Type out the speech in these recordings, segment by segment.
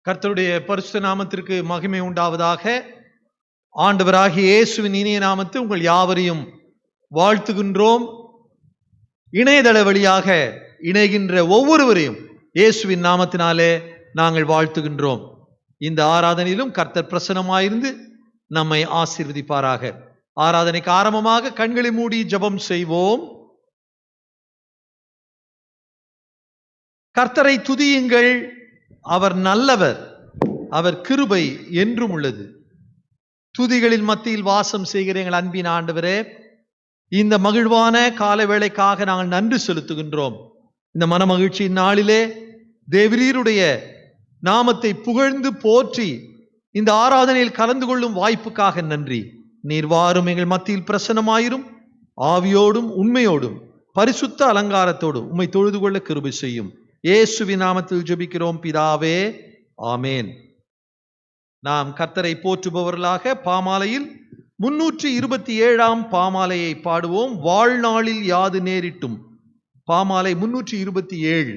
கர்த்தருடைய பரிசுத்த நாமத்திற்கு மகிமை உண்டாவதாக. ஆண்டவராகிய இயேசுவின் இனிய நாமத்தில் உங்கள் யாவரையும் வாழ்த்துகின்றோம். இணையதள வழியாக இணைகின்ற ஒவ்வொருவரையும் இயேசுவின் நாமத்தினாலே நாங்கள் வாழ்த்துகின்றோம். இந்த ஆராதனையிலும் கர்த்தர் பிரசன்னமாயிருந்து நம்மை ஆசீர்வதிப்பாராக. ஆராதனைக்கு ஆரம்பமாக கண்களை மூடி ஜெபம் செய்வோம். கர்த்தரை துதியுங்கள், அவர் நல்லவர், அவர் கிருபை என்றும் உள்ளது. துதிகளின் மத்தியில் வாசம் செய்கிற எங்கள் அன்பின் ஆண்டவரே, இந்த மகிழ்வான கால வேளைக்காக நாங்கள் நன்றி செலுத்துகின்றோம். இந்த மன மகிழ்ச்சியின் நாளிலே தேவரீருடைய நாமத்தை புகழ்ந்து போற்றி இந்த ஆராதனையில் கலந்து கொள்ளும் வாய்ப்புக்காக நன்றி. நீர் வாரும் எங்கள் மத்தியில் பிரசன்னமாயிரும். ஆவியோடும் உண்மையோடும் பரிசுத்த அலங்காரத்தோடும் உம்மை தொழுது கொள்ள கிருபை செய்யும். இயேசுவின் நாமத்தில் ஜெபிக்கிறோம் பிதாவே, ஆமேன். நாம் கர்த்தரை போற்றுபவர்களாக பாமாலையில் 327 பாமாலையை பாடுவோம். வாழ்நாளில் யாது நேரிட்டும். பாமாலை 327.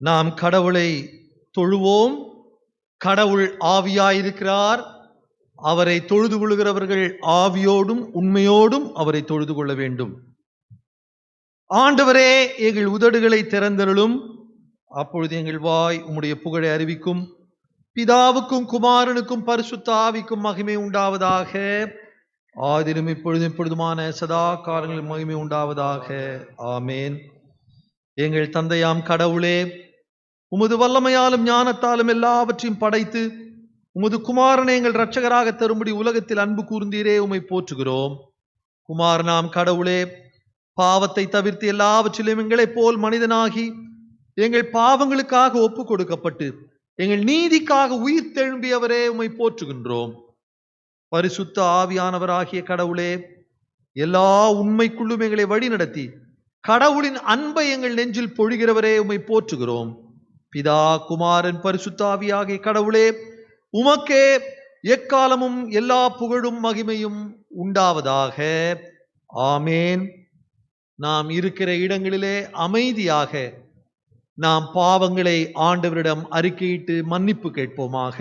நாம் கடவுளை தொழுவோம். கடவுள் ஆவியாயிருக்கிறார். அவரை தொழுது கொள்கிறவர்கள் ஆவியோடும் உண்மையோடும் அவரை தொழுது கொள்ள வேண்டும். ஆண்டவரே, எங்கள் உதடுகளை திறந்தருளும், அப்பொழுது எங்கள் வாய் உம்முடைய புகழை அறிவிக்கும். பிதாவுக்கும் குமாரனுக்கும் பரிசுத்த ஆவிக்கும் மகிமை உண்டாவதாக. ஆதிலும் இப்பொழுதும் எப்பொழுதுமான சதா காலங்களில் மகிமை உண்டாவதாக. ஆமேன். எங்கள் தந்தையாம் கடவுளே, உமது வல்லமையாலும் ஞானத்தாலும் எல்லாவற்றையும் படைத்து உமது குமாரனை எங்கள் இரட்சகராக தரும்படி உலகத்தில் அன்பு கூர்ந்தீரே, உம்மை போற்றுகிறோம். குமாரனாம் கடவுளே, பாவத்தை தவிர்த்து எல்லாவற்றிலும் எங்களைப் போல் மனிதனாகி எங்கள் பாவங்களுக்காக ஒப்பு கொடுக்கப்பட்டு எங்கள் நீதிக்காக உயிர் தெழும்பியவரே, உம்மை போற்றுகின்றோம். பரிசுத்த ஆவியானவராகிய கடவுளே, எல்லா உண்மைக்குள்ளும் எங்களை வழி நடத்தி கடவுளின் அன்பை எங்கள் நெஞ்சில் பொழிகிறவரே, உம்மை போற்றுகிறோம். பிதா குமாரன் பரிசுத்த ஆவியாகிய கடவுளே, உமக்கே எக்காலமும் எல்லா புகழும் மகிமையும் உண்டாவதாக. ஆமேன். நாம் இருக்கிற இடங்களிலே அமைதியாக நாம் பாவங்களை ஆண்டவரிடம் அறிக்கையிட்டு மன்னிப்பு கேட்போமாக.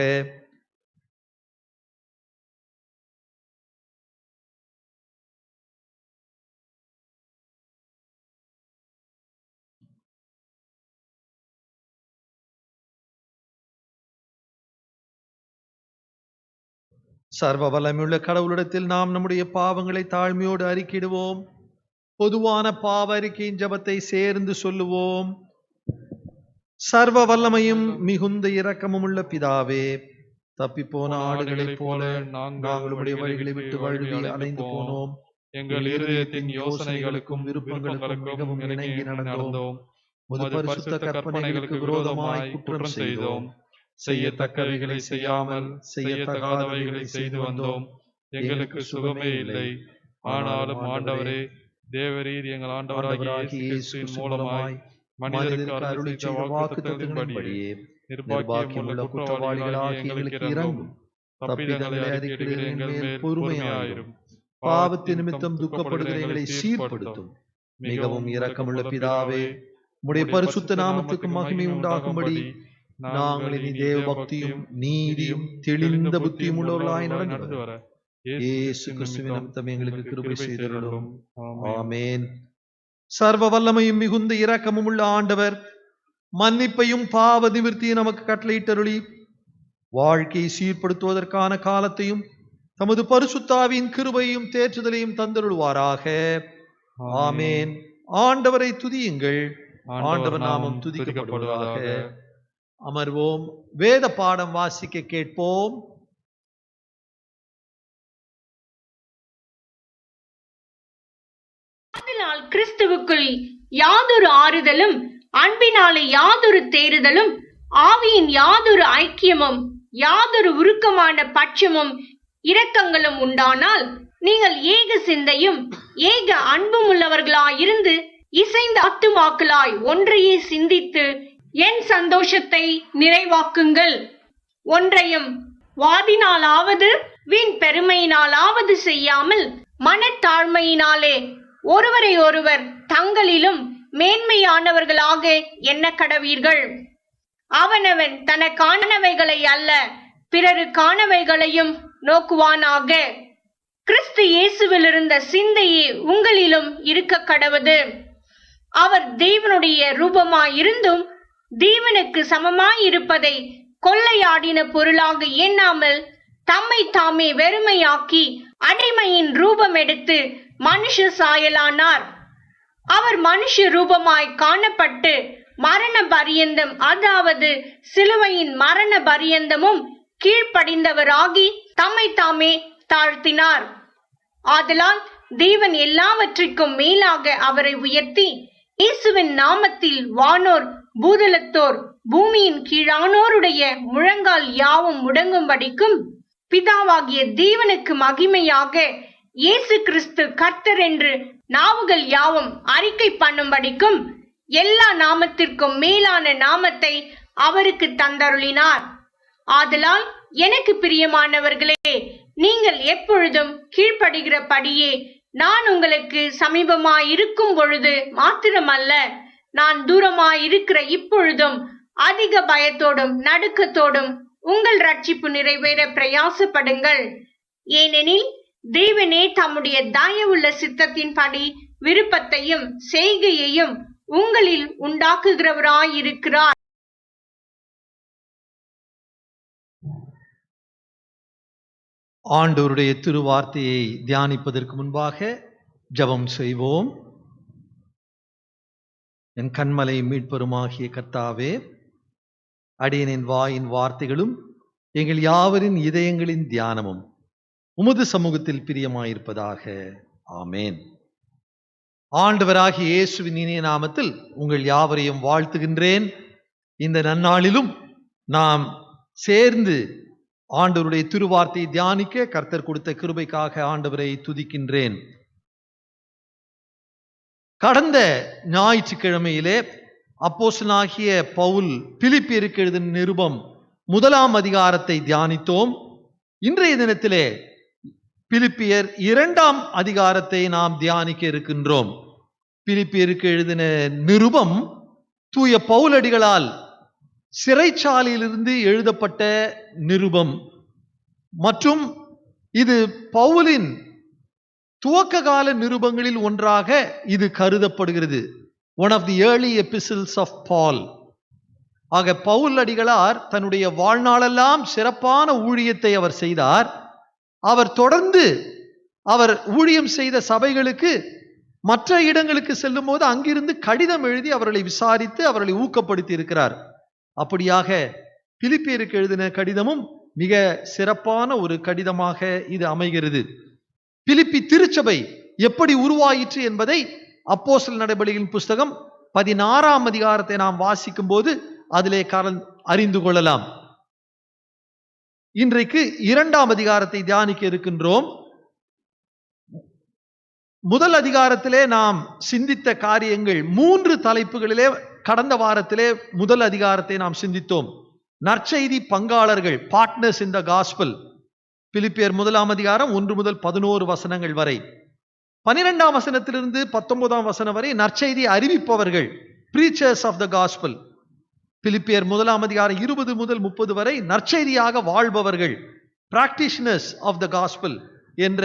சர்வ வல்லமையுள்ள கடவுளிடத்தில் நாம் நம்முடைய பாவங்களை தாழ்மையோடு அறிக்கையிடுவோம். பொதுவான பாவ அறிக்கையின் ஜெபத்தை சேர்ந்து சொல்லுவோம். சர்வ வல்லமையும் மிகுந்த இரக்கமும் உள்ள பிதாவே, தப்பிப்போன ஆடுகளைப் போல நாங்கள் உடைய வழிகளை விட்டு வழுவி அலைந்து போனோம். எங்கள் இருதயத்தின் யோசனைகளுக்கும் விருப்பங்களுக்கும் மிகவும் இணங்கி நடந்தோம். உமது பரிசுத்த கற்பனைகளுக்கு விரோதமாய் குற்றம் செய்தோம். செய்யத்தக்கவைகளை செய்யாமல் செய்யத்தகாதவைகளை செய்து வந்தோம். எங்களுக்கு சுகமே இல்லை. ஆனாலும் ஆண்டவரே, தேவரீர் எங்கள் ஆண்டவராகிய இயேசுவின் மூலமாய் மனிதருக்கு அருளி செய்த வாக்குத்தத்தத்தின்படியே நிர்பாக்கியமுள்ள குற்றவாளிகளாகிய எங்களுக்கு இரங்கும். தப்பிதங்களை அறிக்கையிடுகிற எங்கள் மேல் பொறுமையாயிரும். பாவத்தின் நிமித்தம் துக்கப்படுகிறவர்களை சீர்படுத்தும். மிகவும் இரக்கமுள்ள பிதாவே, உம்முடைய பரிசுத்த நாமத்துக்கு மகிமை உண்டாகும்படி நாங்கள் இனி தேவ பக்தியும் நீதியும் தெளிந்த புத்தியும் உள்ளவர்களாய் நடந்து வர இயேசு கிறிஸ்துவின் நிமித்தம் எங்களுக்கு கிருபை செய்தருளும். ஆமென். சர்வ வல்லமையும் மிகுந்த இரக்கமும் உள்ள ஆண்டவர் மன்னிப்பையும் பாவ நிவிர்த்தியை நமக்கு கட்டளையிட்டருளி வாழ்க்கையை சீர்படுத்துவதற்கான காலத்தையும் தமது பரிசுத்தாவின் கிருபையும் தேற்றுதலையும் தந்தருள்வாராக. ஆமென். ஆண்டவரை துதியுங்கள். ஆண்டவர் நாமம் துதிக்கப்படுவதாக. அமர்வோம். வேத பாடம் வாசிக்க கேட்போம். கிறிஸ்துவுக்குள் யாதொரு ஆறுதலும் அன்பினாலே யாதொரு தேறுதலும் ஆவியின் யாதொரு ஐக்கியமும் யாதொரு உருக்கமான பட்சமும் இரக்கங்களும் உண்டானால் நீங்கள் ஏக சிந்தையும் ஏக அன்பும் உள்ளவர்களாயிருந்து இசைந்த ஆத்துமாக்களாய் ஒன்றையே சிந்தித்து என் சந்தோஷத்தை நிறைவாக்குங்கள். ஒன்றையும் வாதினாலாவது வீண் பெருமையினாலாவது செய்யாமல் மனத்தாழ்மையினாலே ஒருவரை ஒருவர் தங்களிலும் மேன்மையானவர்களாக எண்ண கடவீர்கள். அவனவன் தனக்கானவைகளை அல்ல பிறருக்கானவைகளையும் நோக்குவானாக. கிறிஸ்து இயேசுவில் இருந்த சிந்தையே உங்களிலும் இருக்க கடவது. அவர் தேவனுடைய ரூபமாயிருந்தும் தேவனுக்கு சமமாயிருப்பதை கொள்ளையாடின பொருளாக எண்ணாமல் தம்மை தாமே வெறுமையாக்கி அடிமையின் ரூபம் எடுத்து மனுஷ சாயலானார். அவர் மனுஷ ரூபமாய் காணப்பட்டு மரண பரியந்தம், அதாவது சிலுவையின் மரண பரியந்தமும் கீழ்ப்படிந்தவராகி தம்மை தாமே தாழ்த்தினார். ஆதலால் தேவன் எல்லாவற்றிற்கும் மேலாக அவரை உயர்த்தி இயேசுவின் நாமத்தில் வானோர் பூதலத்தோர் பூமியின் கீழானோருடைய முழங்கால் யாவும் முடங்கும்படிக்கும் பிதாவாகிய தேவனுக்கு மகிமையாக இயேசு கிறிஸ்து கர்த்தர் என்று நாவுகள் யாவும் அறிக்கை பண்ணும்படிக்கும் எல்லா நாமத்திற்கும் மேலான நாமத்தை அவருக்கு தந்தருளினார். ஆதலால் எனக்கு பிரியமானவர்களே, நீங்கள் எப்பொழுதும் கீழ்ப்படுகிறபடியே நான் உங்களுக்கு சமீபமாயிருக்கும் பொழுது மாத்திரமல்ல, நான் தூரமாயிருக்கிற இப்பொழுதும் அதிக பயத்தோடும் நடுக்கத்தோடும் உங்கள் ரட்சிப்பு நிறைவேற பிரயாசப்படுங்கள். ஏனெனில் தேவனே தம்முடைய தயவுள்ள சித்தத்தின்படி விருப்பத்தையும் செய்கையையும் உங்களில் உண்டாக்குகிறவராயிருக்கிறார். ஆண்டவருடைய திருவார்த்தையை தியானிப்பதற்கு முன்பாக ஜெபம் செய்வோம். என் கண்மலை மீட்பெருமாகிய கர்த்தாவே, அடியனின் வாயின் வார்த்தைகளும் எங்கள் யாவரின் இதயங்களின் தியானமும் உமது சமூகத்தில் பிரியமாயிருப்பதாக. ஆமேன். ஆண்டவராகிய இயேசுவின் இனிய நாமத்தில் உங்கள் யாவரையும் வாழ்த்துகின்றேன். இந்த நன்னாளிலும் நாம் சேர்ந்து ஆண்டவருடைய திருவார்த்தையை தியானிக்க கர்த்தர் கொடுத்த கிருபைக்காக ஆண்டவரை துதிக்கின்றேன். கடந்த ஞாயிற்றுக்கிழமையிலே அப்போஸ்தலனாகிய பவுல் பிலிப்பியருக்கு எழுதின நிருபம் 1 அதிகாரத்தை தியானித்தோம். இன்றைய தினத்திலே பிலிப்பியர் 2 அதிகாரத்தை நாம் தியானிக்க இருக்கின்றோம். பிலிப்பியருக்கு எழுதின நிருபம் தூய பவுலடிகளால் சிறைச்சாலையிலிருந்து எழுதப்பட்ட நிருபம் மற்றும் இது பவுலின் துவக்க கால நிருபங்களில் ஒன்றாக இது கருதப்படுகிறது. One of the early epistles of Paul. ஆக பவுல் அடிகளார் தன்னுடைய வாழ்நாளெல்லாம் சிறப்பான ஊழியத்தை அவர் செய்தார். அவர் தொடர்ந்து அவர் ஊழியம் செய்த சபைகளுக்கு மற்ற இடங்களுக்கு செல்லும் போது அங்கிருந்து கடிதம் எழுதி அவர்களை விசாரித்து அவர்களை ஊக்கப்படுத்தி இருக்கிறார். அப்படியாக பிலிப்பியருக்கு எழுதின கடிதமும் மிக சிறப்பான ஒரு கடிதமாக இது அமைகிறது. பிலிப்பி திருச்சபை எப்படி உருவாயிற்று என்பதை அப்போஸ்தலர் நடபடிகளின் புஸ்தகம் 16ஆம் அதிகாரத்தை நாம் வாசிக்கும் போது அதிலே அறிந்து கொள்ளலாம். இன்றைக்கு 2ஆம் அதிகாரத்தை தியானிக்க இருக்கின்றோம். முதல் அதிகாரத்திலே நாம் சிந்தித்த காரியங்கள் 3 தலைப்புகளிலே கடந்த வாரத்திலே முதல் அதிகாரத்தை நாம் சிந்தித்தோம். நற்செய்தி பங்காளர்கள், பார்ட்னர்ஸ் இன் த காஸ்பல். பிலிப்பியர் 1ஆம் அதிகாரம் 1 முதல் 11 வசனங்கள் வரை. 12ஆம் வசனத்திலிருந்து 19ஆம் வசனம் வரை நற்செய்தி அறிவிப்பவர்கள், பிரீச்சர்ஸ் ஆஃப் த காஸ்பல். பிலிப்பியர் 1ஆம் அதிகாரம் 20 முதல் 30 வரை நற்செய்தியாக வாழ்பவர்கள், பிராக்டிஷனர்ஸ் ஆஃப் த காஸ்பல் என்ற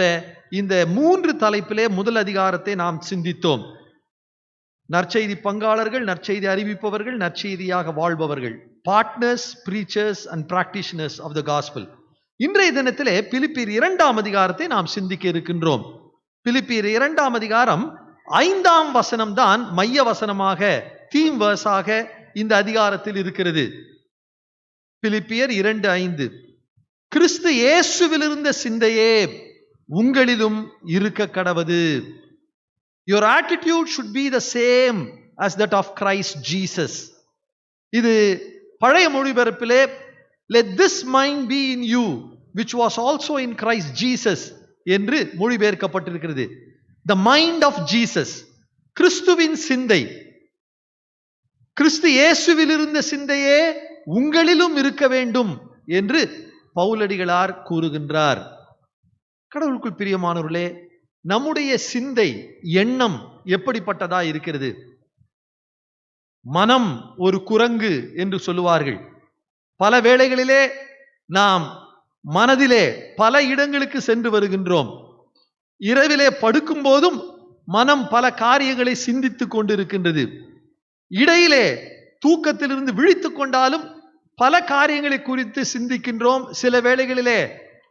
இந்த 3 தலைப்பிலே முதல் அதிகாரத்தை நாம் சிந்தித்தோம். நற்செய்தி பங்காளர்கள், நற்செய்தி அறிவிப்பவர்கள், நற்செய்தியாக வாழ்பவர்கள், partners, preachers and practitioners of the gospel. இன்றைய தினத்திலே பிலிப்பியர் 2ஆம் அதிகாரத்தை நாம் சிந்திக்க இருக்கின்றோம். பிலிப்பியர் 2ஆம் அதிகாரம் 5ஆம் வசனம் தான் மைய வசனமாக, தீம் வேர்ஸாக இந்த அதிகாரத்தில் இருக்கிறது. பிலிப்பியர் 2:5, கிறிஸ்து இயேசுவில் இருந்த சிந்தையே உங்களிலும் இருக்க கடவது. Your attitude should be the same as that of Christ Jesus. இது பழைய மொழிபெயர்ப்பிலே let this mind be in you which was also in Christ Jesus என்று மொழிபெயர்க்கப்பட்டிருக்கிறது. The mind of Jesus, கிறிஸ்துவின் சிந்தை, கிறிஸ்து இயேசுவில் இருந்த சிந்தையே உங்களிலும் இருக்க வேண்டும் என்று பவுலடிகளார் கூறுகின்றார். கடவுளுக்குள் பிரியமானவர்களே, நம்முடைய சிந்தை, எண்ணம் எப்படிப்பட்டதா இருக்கிறது? மனம் ஒரு குரங்கு என்று சொல்லுவார்கள். பல வேளைகளிலே நாம் மனதிலே பல இடங்களுக்கு சென்று வருகின்றோம். இரவிலே படுக்கும் போதும் மனம் பல காரியங்களை சிந்தித்துக் கொண்டிருக்கின்றது. இடையிலே தூக்கத்திலிருந்து விழித்துக் கொண்டாலும் பல காரியங்களை குறித்து சிந்திக்கின்றோம். சில வேளைகளிலே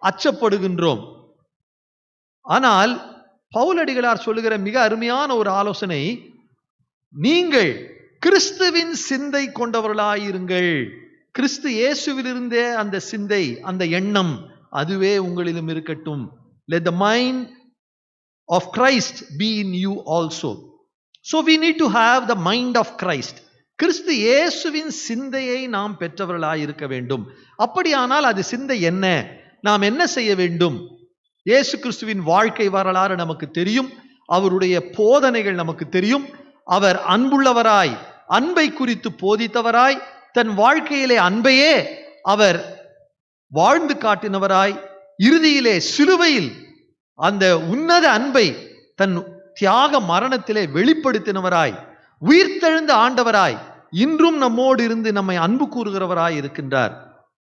அச்சப்படுகின்றோம். ஆனால் பவுலடிகளார் சொல்லுகிற மிக அருமையான ஒரு ஆலோசனை, நீங்கள் கிறிஸ்துவின் சிந்தை கொண்டவர்களாயிருங்கள். கிறிஸ்து இயேசுவிலிருந்தே அந்த சிந்தை, அந்த எண்ணம், அதுவே உங்களிலும் இருக்கட்டும். Let the mind of Christ be in you also. So we need to have the mind of Christ. கிறிஸ்து இயேசுவின் சிந்தையை நாம் பெற்றவர்களாயிருக்க வேண்டும். அப்படியானால் அது சிந்தை என்ன? நாம் என்ன செய்ய வேண்டும்? இயேசு கிறிஸ்துவின் வாழ்க்கை வரலாறு நமக்கு தெரியும். அவருடைய போதனைகள் நமக்கு தெரியும். அவர் அன்புள்ளவராய், அன்பை குறித்து போதித்தவராய், தன் வாழ்க்கையிலே அன்பையே அவர் வாழ்ந்து காட்டினவராய், இறுதியிலே சிலுவையில் அந்த உன்னத அன்பை தன் தியாக மரணத்திலே வெளிப்படுத்தினவராய், உயிர்த்தெழுந்த ஆண்டவராய், இன்றும் நம்மோடு இருந்து நம்மை அன்பு கூறுகிறவராய் இருக்கின்றார்.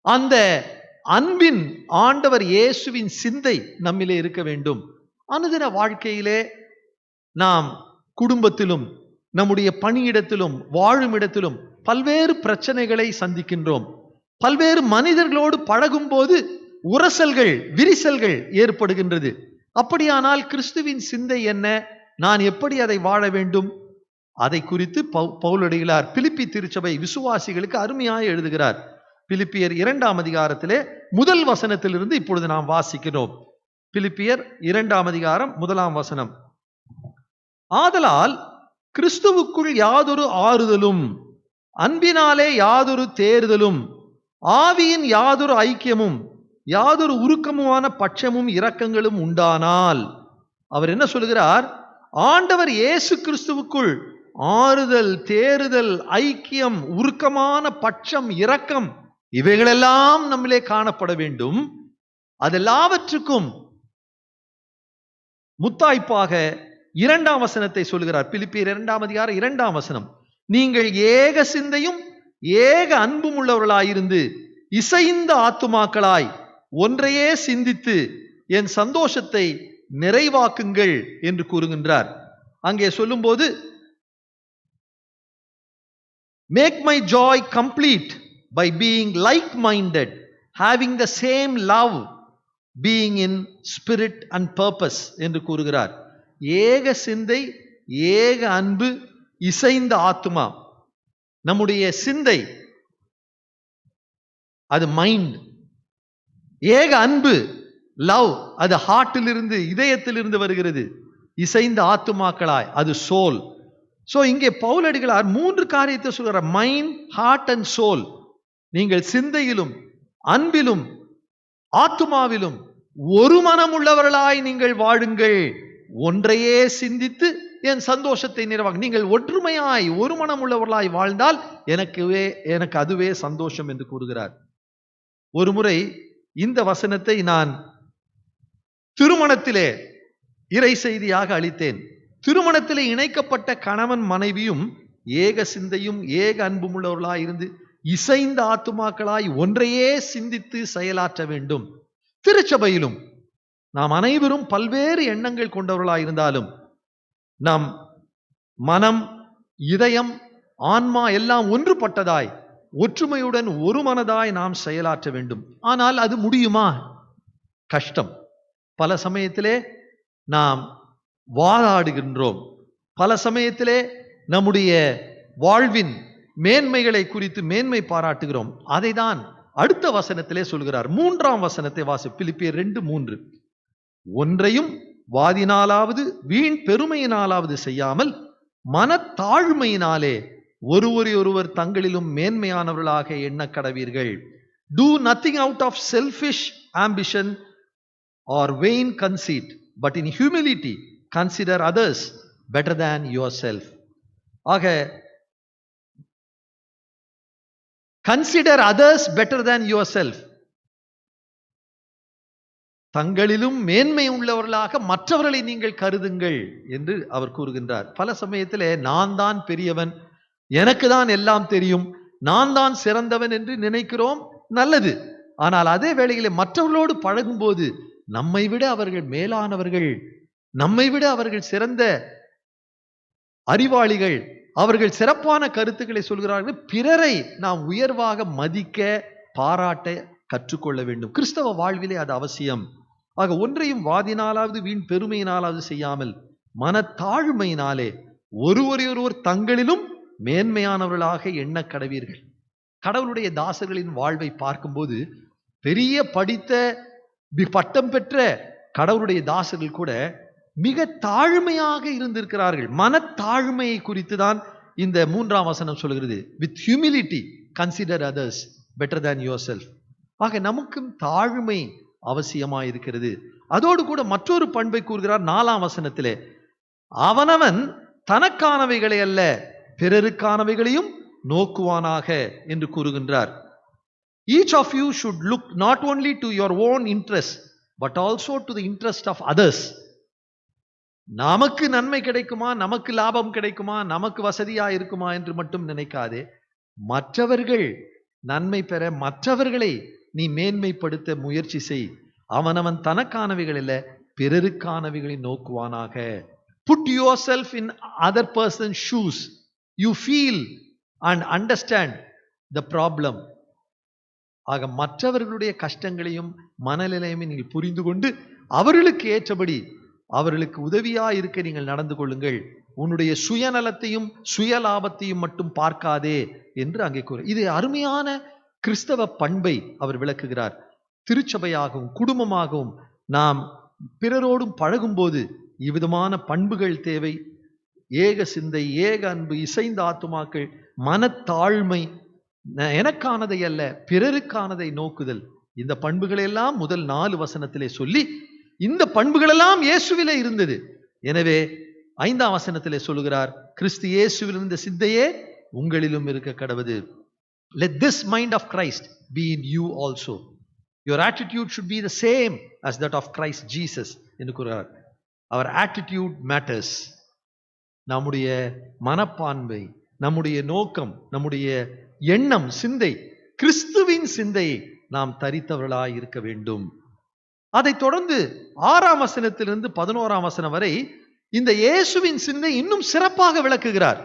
அந்த அன்பின் ஆண்டவர் இயேசுவின் சிந்தை நம்மிலே இருக்க வேண்டும். அனுதின வாழ்க்கையிலே நாம் குடும்பத்திலும், நம்முடைய பணியிடத்திலும், வாழும் இடத்திலும் பல்வேறு பிரச்சனைகளை சந்திக்கின்றோம். பல்வேறு மனிதர்களோடு பழகும் போது உரசல்கள், விரிசல்கள் ஏற்படுகின்றது. அப்படியானால் கிறிஸ்துவின் சிந்தை என்ன? நான் எப்படி அதை வாழ வேண்டும்? அதை குறித்து பவுலடிகளார் பிலிப்பி திருச்சபை விசுவாசிகளுக்கு அருமையாக எழுதுகிறார். பிலிப்பியர் 2ஆம் அதிகாரத்திலே முதல் வசனத்திலிருந்து இப்பொழுது நாம் வாசிக்கிறோம். பிலிப்பியர் 2ஆம் அதிகாரம் 1ஆம் வசனம். ஆதலால் கிறிஸ்துவுக்குள் யாதொரு ஆறுதலும், அன்பினாலே யாதொரு தேறுதலும், ஆவியின் யாதொரு ஐக்கியமும், யாதொரு உருக்கமுமான பட்சமும் இரக்கங்களும் உண்டானால். அவர் என்ன சொல்கிறார்? ஆண்டவர் இயேசு கிறிஸ்துவுக்குள் ஆறுதல், தேறுதல், ஐக்கியம், உருக்கமான பட்சம், இரக்கம், இவைகளெல்லாம் நம்மிலே காணப்பட வேண்டும். அதெல்லாவற்றுக்கும் முத்தாய்ப்பாக இரண்டாம் வசனத்தை சொல்கிறார். பிலிப்பியர் 2ஆம் அதிகாரம் 2ஆம் வசனம். நீங்கள் ஏக சிந்தையும் ஏக அன்பும் உள்ளவர்களாயிருந்து இசைந்த ஆத்துமாக்களாய் ஒன்றையே சிந்தித்து என் சந்தோஷத்தை நிறைவாக்குங்கள் என்று கூறுகின்றார். அங்கே சொல்லும்போது make my joy complete by being like-minded, having the same love, being in spirit and purpose என்று கூறுகிறார். ஏக சிந்தை, ஏக அன்பு, இசைந்த ஆத்துமா. நம்முடைய சிந்தை அது மைண்ட், ஏக அன்பு லவ் அது ஹார்ட்டிலிருந்து இதயத்திலிருந்து வருகிறது. இசைந்த ஆத்துமாக்களாய் அது சோல். சோ இங்கே பவுலடிகளார் 3 காரியத்தை சொல்கிறார். Mind, heart and soul. நீங்கள் சிந்தையிலும் அன்பிலும் ஆத்துமாவிலும் ஒரு மனம் உள்ளவர்களாய் நீங்கள் வாழுங்கள். ஒன்றையே சிந்தித்து என் சந்தோஷத்தை நிறைவாக. நீங்கள் ஒற்றுமையாய் ஒரு மனம் உள்ளவர்களாய் வாழ்ந்தால் எனக்கு அதுவே சந்தோஷம் என்று கூறுகிறார். ஒரு முறை இந்த வசனத்தை நான் திருமணத்திலே இறை செய்தியாக அளித்தேன். திருமணத்திலே இணைக்கப்பட்ட கணவன் மனைவியும் ஏக சிந்தையும் ஏக அன்பும் உள்ளவர்களாய் இருந்து இசைந்த ஆத்துமாக்களாய் ஒன்றையே சிந்தித்து செயலாற்ற வேண்டும். திருச்சபையிலும் நாம் அனைவரும் பல்வேறு எண்ணங்கள் கொண்டவர்களாய் இருந்தாலும் நம் மனம், இதயம், ஆன்மா எல்லாம் ஒன்றுபட்டதாய் ஒற்றுமையுடன் ஒரு மனதாய் நாம் செயலாற்ற வேண்டும். ஆனால் அது முடியுமா? கஷ்டம். பல சமயத்திலே நாம் வாதாடுகின்றோம். பல சமயத்திலே நம்முடைய வாழ்வின் மேன்மைகளை குறித்து மேன்மை பாராட்டுகிறோம். அதை தான் அடுத்த வசனத்திலே சொல்கிறார். 3ஆம் வசனத்தை வாசி. பிலிப்பியர் 2:3. ஒன்றையும் வாதினாலாவது வீண் பெருமையினாலாவது செய்யாமல் மனத்தாழ்மையினாலே ஒருவர் தங்களிலும் மேன்மையானவர்களாக எண்ண கடவீர்கள். Do nothing out of selfish ambition or vain conceit, but in humility consider others better than yourself. ஆக consider others better than yourself. தங்களிலும் மேன்மை உள்ளவர்களாக மற்றவர்களை நீங்கள் கருதுங்கள் என்று அவர் கூறுகின்றார். பல சமயத்திலே நான் தான் பெரியவன், எனக்கு தான் எல்லாம் தெரியும், நான் தான் சிறந்தவன் என்று நினைக்கிறோம். நல்லது. ஆனால் அதே வேளையிலே மற்றவர்களோடு பழகும்போது நம்மை விட அவர்கள் மேலானவர்கள், நம்மை விட அவர்கள் சிறந்த அறிவாளிகள், அவர்கள் சிறப்பான கருத்துக்களை சொல்கிறார்கள். பிறரை நாம் உயர்வாக மதிக்க, பாராட்ட கற்றுக்கொள்ள வேண்டும். கிறிஸ்தவ வாழ்விலே அது அவசியம். ஆக ஒன்றையும் வாதினாலாவது வீண் பெருமையினாலாவது செய்யாமல் மனத்தாழ்மையினாலே ஒருவர் தங்களிலும் மேன்மையானவர்களாக எண்ண கடவீர்கள். கடவுளுடைய தாசர்களின் வாழ்வை பார்க்கும்போது பெரிய படித்த பட்டம் பெற்ற கடவுளுடைய தாசர்கள் கூட மிக தாழ்மையாக இருந்திருக்கிறார்கள். மனத்தாழ்மையை குறித்து தான் இந்த 3ஆம் வசனம் சொல்கிறது. With humility consider others better than your self. ஆக நமக்கும் தாழ்மை அவசியமாயிருக்கிறது. அதோடு கூட மற்றொரு பண்பை கூறுகிறார் 4ஆம் வசனத்திலே. அவனவன் தனக்கானவைகளை அல்ல பிறருக்கானவைகளையும் நோக்குவானாக என்று கூறுகின்றார். Each of you should look not only to your own interest but also to the interest of others. நமக்கு நன்மை கிடைக்குமா, நமக்கு லாபம் கிடைக்குமா, நமக்கு வசதியா இருக்குமா என்று மட்டும் நினைக்காதே. மற்றவர்கள் நன்மை பெற மற்றவர்களை நீ மேன்மைப்படுத்த முயற்சி செய். அவனவன் தனக்கானவைகள் இல்ல பிறருக்கானவைகளை நோக்குவானாக. Put yourself in other person's shoes. You feel and understand the problem. ஆக மற்றவர்களுடைய கஷ்டங்களையும் மனநிலையும் நீங்கள் புரிந்து கொண்டு அவர்களுக்கு ஏற்றபடி அவர்களுக்கு உதவியா இருக்க நீங்கள் நடந்து கொள்ளுங்கள். உன்னுடைய சுயநலத்தையும் சுயலாபத்தையும் மட்டும் பார்க்காதே என்று அங்கே கூறு. இது அருமையான கிறிஸ்தவ பண்பை அவர் விளக்குகிறார். திருச்சபையாகவும் குடும்பமாகவும் நாம் பிறரோடும் பழகும்போது இவ்விதமான பண்புகள் தேவை. ஏக சிந்தை, ஏக அன்பு, இசைந்த ஆத்துமாக்கள், மனத்தாழ்மை, எனக்கானதை அல்ல பிறருக்கானதை நோக்குதல். இந்த பண்புகளை எல்லாம் முதல் 4 வசனத்திலே சொல்லி இந்த பண்புகள் எல்லாம் இயேசுவிலே இருந்தது. எனவே 5ஆம் வசனத்திலே சொல்லுகிறார், கிறிஸ்து இயேசுவில் இருந்த சிந்தையே உங்களிலும் இருக்க கடவது. Let this mind of Christ be in you also. Your attitude should be the same as that of Christ Jesus என்று கூறுகிறார். அவர் ஆட்டிடியூட் மேட்டர்ஸ். நம்முடைய மனப்பான்மை, நம்முடைய நோக்கம், நம்முடைய எண்ணம், சிந்தை கிறிஸ்துவின் சிந்தையை நாம் தரித்தவர்களாய் இருக்க வேண்டும். அதைத் தொடர்ந்து 6ஆம் வசனத்திலிருந்து 11ஆம் வசனம் வரை இந்த இயேசுவின் சிந்தை இன்னும் சிறப்பாக விளக்குகிறார்.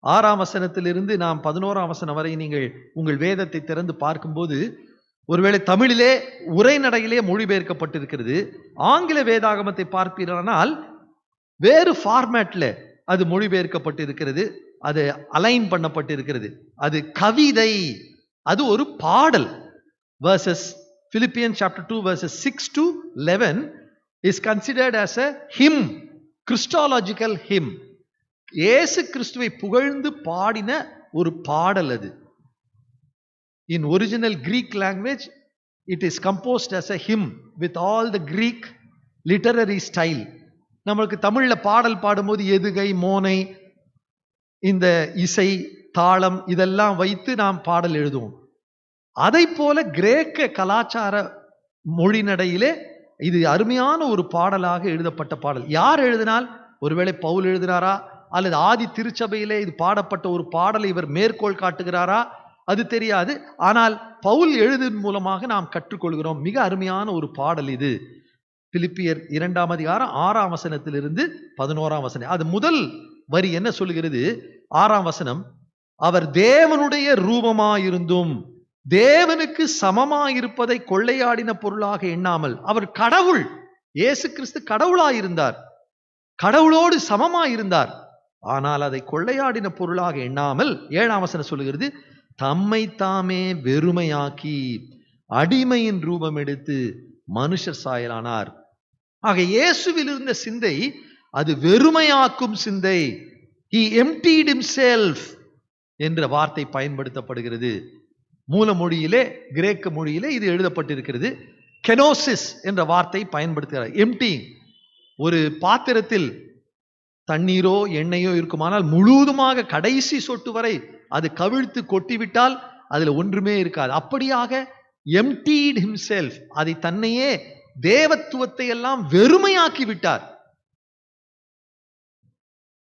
6ஆம் வசனத்திலிருந்து நாம் 11ஆம் வசனம் வரை நீங்கள் உங்கள் வேதத்தை திறந்து பார்க்கும்போது, ஒருவேளை தமிழிலே உரைநடையிலே மொழிபெயர்க்கப்பட்டிருக்கிறது. ஆங்கில வேதாகமத்தை பார்ப்பீர்களானால் வேறு ஃபார்மேட்ல அது மொழிபெயர்க்கப்பட்டிருக்கிறது, அது அலைன் பண்ணப்பட்டிருக்கிறது. அது கவிதை, அது ஒரு பாடல். verses Philippians chapter 2 verses 6 to 11 is considered as a hymn, Christological hymn. இயேசு கிறிஸ்துவை புகழ்ந்து பாடின ஒரு பாடல் அது. In original Greek language, it is composed as a hymn with all the Greek literary style. நம்மளுக்கு தமிழ்ல பாடல் பாடும்போது எதுகை, மோனை, இந்த இசை, தாளம் இதெல்லாம் வைத்து நாம் பாடல் எழுதுவோம். அதை போல கிரேக்க கலாச்சார மொழி நடையிலே இது அருமையான ஒரு பாடலாக எழுதப்பட்ட பாடல். யார் எழுதினால்? ஒருவேளை பவுல் எழுதினாரா, அல்லது ஆதி திருச்சபையிலே இது பாடப்பட்ட ஒரு பாடலை இவர் மேற்கோள் காட்டுகிறாரா, அது தெரியாது. ஆனால் பவுல் எழுதின் மூலமாக நாம் கற்றுக்கொள்கிறோம். மிக அருமையான ஒரு பாடல் இது. பிலிப்பியர் 2ஆம் அதிகாரம் 6ஆம் வசனத்திலிருந்து 11ஆம் வசனம். அது முதல் வரி என்ன சொல்லுகிறது? 6ஆம் வசனம், அவர் தேவனுடைய ரூபமாயிருந்தும் தேவனுக்கு சமமாயிருப்பதை கொள்ளையாடின பொருளாக எண்ணாமல், அவர் கடவுள், இயேசு கிறிஸ்து கடவுளாயிருந்தார், கடவுளோடு சமமாயிருந்தார். ஆனால் அதை கொள்ளையாடின பொருளாக எண்ணாமல், 7ஆம் வசனம் சொல்லுகிறது, தம்மை தாமே வெறுமையாக்கி அடிமையின் ரூபம் எடுத்து மனுஷர் சாயலானார். ஆக இயேசுவில் இருந்த சிந்தை அது வெறுமையாக்கும் சிந்தை. He emptied himself என்ற வார்த்தை பயன்படுத்தப்படுகிறது. மூல மொழியிலே, கிரேக்க மொழியிலே இது எழுதப்பட்டிருக்கிறது. கெனோசிஸ் என்ற வார்த்தை பயன்படுத்துகிறார். எம்டிங். ஒரு பாத்திரத்தில் தண்ணீரோ எண்ணெயோ இருக்குமானால் முழுவதுமாக கடைசி சொட்டு வரை அது கவிழ்த்து கொட்டிவிட்டால் அதுல ஒன்றுமே இருக்காது. அப்படியாக emptied himself, அதை தன்னையே, தேவத்துவத்தை எல்லாம் வெறுமையாக்கி விட்டார்.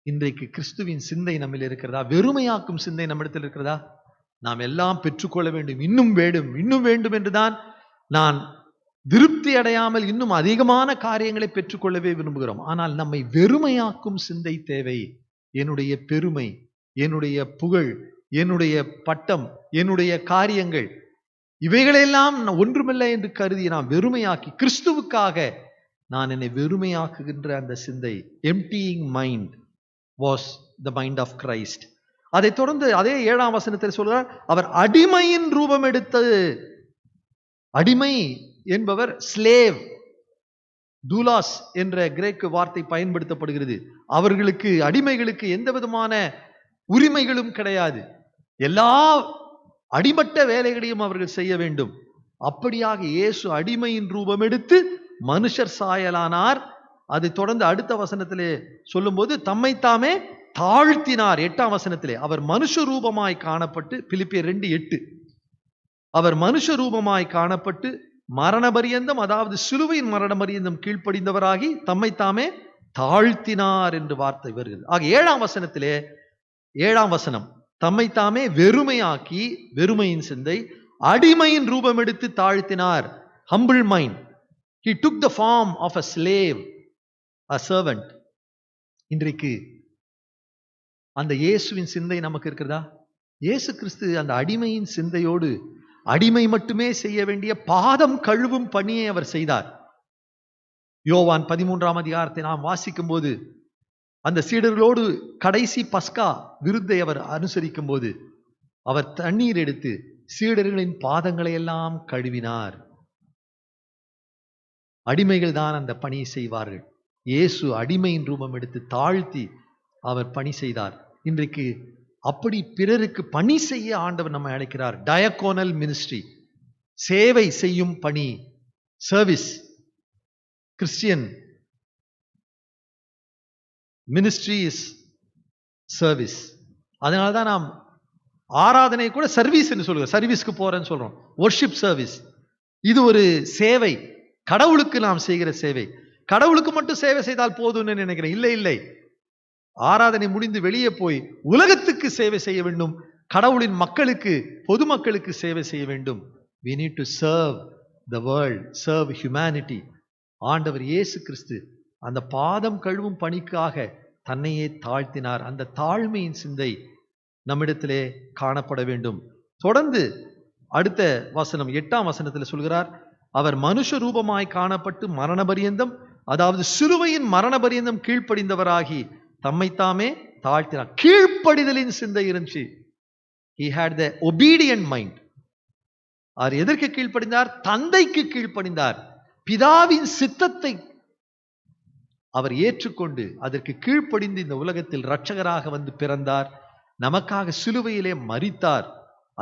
இன்றைக்கு கிறிஸ்துவின் சிந்தை நம்மில் இருக்கிறதா? வெறுமையாக்கும் சிந்தை நம்மிடத்தில் இருக்கிறதா? நாம் எல்லாம் பெற்றுக்கொள்ள வேண்டும், இன்னும் வேண்டும், இன்னும் வேண்டும் என்றுதான் நான் திருப்தி அடையாமல் இன்னும் அதிகமான காரியங்களை பெற்றுக்கொள்ளவே விரும்புகிறோம். ஆனால் நம்மை வெறுமையாக்கும் சிந்தை தேவை. என்னுடைய பெருமை, என்னுடைய புகழ், என்னுடைய பட்டம், என்னுடைய காரியங்கள், இவைகளெல்லாம் ஒன்றுமில்லை என்று கருதி நாம் வெறுமையாக்கி, கிறிஸ்துவுக்காக நான் என்னை வெறுமையாக்குகின்ற அந்த சிந்தை, emptying mind was the mind of Christ. அதை தொடர்ந்து அதே 7ஆம் வசனத்தில் சொல்கிறார், அவர் அடிமையின் ரூபம் எடுத்தது. அடிமை என்பவர் ஸ்லேவ், தூலாஸ் என்ற கிரேக்க வார்த்தை பயன்படுத்தப்படுகிறது. அவர்களுக்கு, அடிமைகளுக்கு எந்த விதமான உரிமைகளும் கிடையாது. எல்லா அடிமட்ட வேலைகளையும் அவர்கள் செய்ய வேண்டும். அப்படியாக இயேசு அடிமையின் ரூபம் எடுத்து மனுஷர் சாயலானார். அதை தொடர்ந்து அடுத்த வசனத்திலே சொல்லும்போது தம்மைத்தாமே தாழ்த்தினார். 8ஆம் வசனத்திலே அவர் மனுஷ ரூபமாய் காணப்பட்டு, பிலிப்பியர் 2:8, அவர் மனுஷ ரூபமாய் காணப்பட்டு மரண பரியந்தம், அதாவது சிலுவையின் மரண பரியந்தம் கீழ்ப்படிந்தவராகி தம்மைத்தாமே தாழ்த்தினார் என்று வார்த்தை வருகிறது. ஆக 7ஆம் வசனத்திலே, 7ஆம் வசனம், தம்மைத்தாமே வெறுமையாக்கி, வெறுமையின் சிந்தை, அடிமையின் ரூபம் எடுத்து தாழ்த்தினார். humble mind. He took the form of a slave, a servant. இன்றைக்கு அந்த இயேசுவின் சிந்தை நமக்கு இருக்கிறதா? இயேசு கிறிஸ்து அந்த அடிமையின் சிந்தையோடு அடிமை மட்டுமே செய்ய வேண்டிய பாதம் கழுவும் பணியை அவர் செய்தார். யோவான் 13ஆம் அதிகாரத்தை நாம் வாசிக்கும் போது, அந்த சீடர்களோடு கடைசி பஸ்கா விருந்தை அவர் அனுசரிக்கும் போது அவர் தண்ணீர் எடுத்து சீடர்களின் பாதங்களை எல்லாம் கழுவினார். அடிமைகள் தான் அந்த பணியை செய்வார்கள். இயேசு அடிமையின் ரூபம் எடுத்து தாழ்த்தி அவர் பணி செய்தார். இன்றைக்கு அப்படி பிறருக்கு பணி செய்ய ஆண்டவர் நம்மை அழைக்கிறார். டயகோனல் மினிஸ்ட்ரி, சேவை செய்யும் பணி, service. Christian ministry is service. அதனால்தான் நாம் ஆராதனை கூட சர்வீஸ் என்று சொல்கிறோம். சர்வீஸ்க்கு போறேன்னு சொல்றோம். Worship service. இது ஒரு சேவை, கடவுளுக்கு நாம் செய்கிற சேவை. கடவுளுக்கு மட்டும் சேவை செய்தால் போதும்னு நினைக்கிறேன். இல்லை இல்லை, ஆராதனை முடிந்து வெளியே போய் உலகத்துக்கு சேவை செய்ய வேண்டும். கடவுளின் மக்களுக்கு, பொதுமக்களுக்கு சேவை செய்ய வேண்டும். we need to serve the world, serve humanity. ஆண்டவர் இயேசு கிறிஸ்து அந்த பாதம் கழுவும் பணிக்காக தன்னையே தாழ்த்தினார். அந்த தாழ்மையின் சிந்தை நம்மிடத்திலே காணப்பட வேண்டும். தொடர்ந்து அடுத்த வசனம் 8ஆம் வசனத்தில் சொல்கிறார், அவர் மனுஷ ரூபமாய் காணப்பட்டு மரண பரியந்தம், அதாவது சிலுவையின் மரண பரியந்தம் கீழ்ப்படிந்தவராகி தம்மைத்தாமே தாழ்த்தினார். கீழ்ப்படிதலின் சிந்தை இருந்துச்சு. he had the obedient mind. அவர் எதற்கு கீழ்ப்படிந்தார்? தந்தைக்கு கீழ்ப்படிந்தார். பிதாவின் சித்தத்தை அவர் ஏற்றுக்கொண்டு அதற்கு கீழ்ப்படிந்து இந்த உலகத்தில் இரட்சகராக வந்து பிறந்தார். நமக்காக சிலுவையிலே மரித்தார்.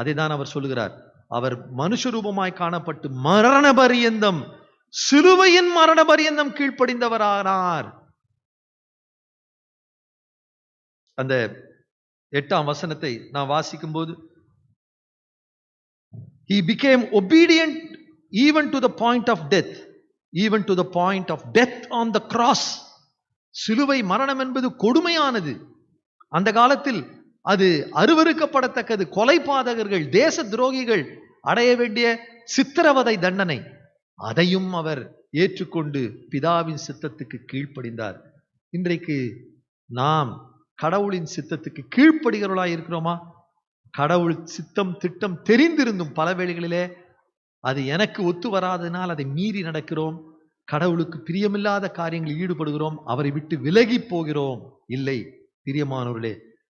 அதைதான் அவர் சொல்லுகிறார். அவர் மனுஷ ரூபமாய் காணப்பட்டு மரண பரியந்தம், சிலுவையின் மரண பரியந்தம் கீழ்ப்படிந்தவரானார். அந்த 8ஆம் வசனத்தை நான் வாசிக்கும் போது, he became obedient even to the point of death, even to the point of death on the cross. சிலுவை மரணம் என்பது கொடுமையானது. அந்த காலத்தில் அது அருவருக்கப்படத்தக்கது. கொலைபாதகர்கள், தேச துரோகிகள் அடைய வேண்டிய சித்திரவதை தண்டனை, அதையும் அவர் ஏற்றுக்கொண்டு பிதாவின் சித்தத்துக்கு கீழ்ப்படிந்தார். இன்றைக்கு நாம் கடவுளின் சித்தத்துக்கு கீழ்ப்படுகிறவர்களாய் இருக்கிறோமா? கடவுள் சித்தம் திட்டம் தெரிந்திருந்தும் பல வேளைகளிலே அது எனக்கு ஒத்து வராதனால் அதை மீறி நடக்கிறோம். கடவுளுக்கு பிரியமில்லாத காரியங்களில் ஈடுபடுகிறோம். அவரை விட்டு விலகி போகிறோம். இல்லை பிரியமானவர்களே,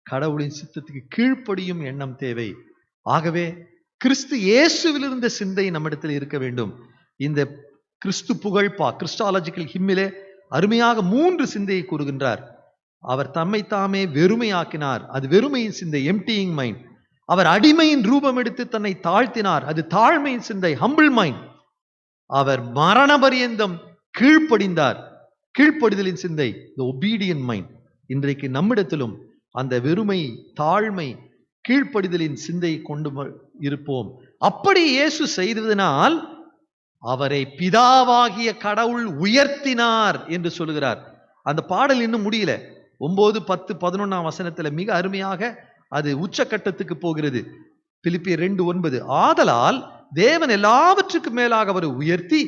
கடவுளின் சித்தத்துக்கு கீழ்ப்படியும் எண்ணம் தேவை. ஆகவே கிறிஸ்து இயேசுவில் இருந்த சிந்தை நம்மிடத்தில் இருக்க வேண்டும். இந்த கிறிஸ்து புகழ்பா கிறிஸ்டாலஜிக்கல் ஹிம்மிலே அருமையாக 3 சிந்தையை கூறுகின்றார். அவர் தம்மை தாமே வெறுமையாக்கினார், அது வெறுமையின் சிந்தை, எம்டியிங் மைண்ட். அவர் அடிமையின் ரூபம் எடுத்து தன்னை தாழ்த்தினார், அது தாழ்மையின் சிந்தை, ஹம்பிள் மைண்ட். அவர் மரண பரியந்தம் கீழ்ப்படிந்தார், கீழ்ப்படிதலின் சிந்தை, தி ஒபீடியன்ட் மைண்ட். இன்றைக்கு நம்மிடத்திலும் அந்த வெறுமை, தாழ்மை, கீழ்ப்படிதலின் சிந்தை கொண்டு இருப்போம். அப்படி இயேசு செய்ததினால் அவரை பிதாவாகிய கடவுள் உயர்த்தினார் என்று சொல்லுகிறார். அந்த பாடல் இன்னும் முடியல. 9, 10, 11ஆம் வசனத்துல மிக அருமையாக அது உச்சக்கட்டத்துக்கு போகிறது. பிலிப்பியர் 2:9, ஆதலால் தேவன் எல்லாவற்றுக்கும் மேலாக அவரை உயர்த்தி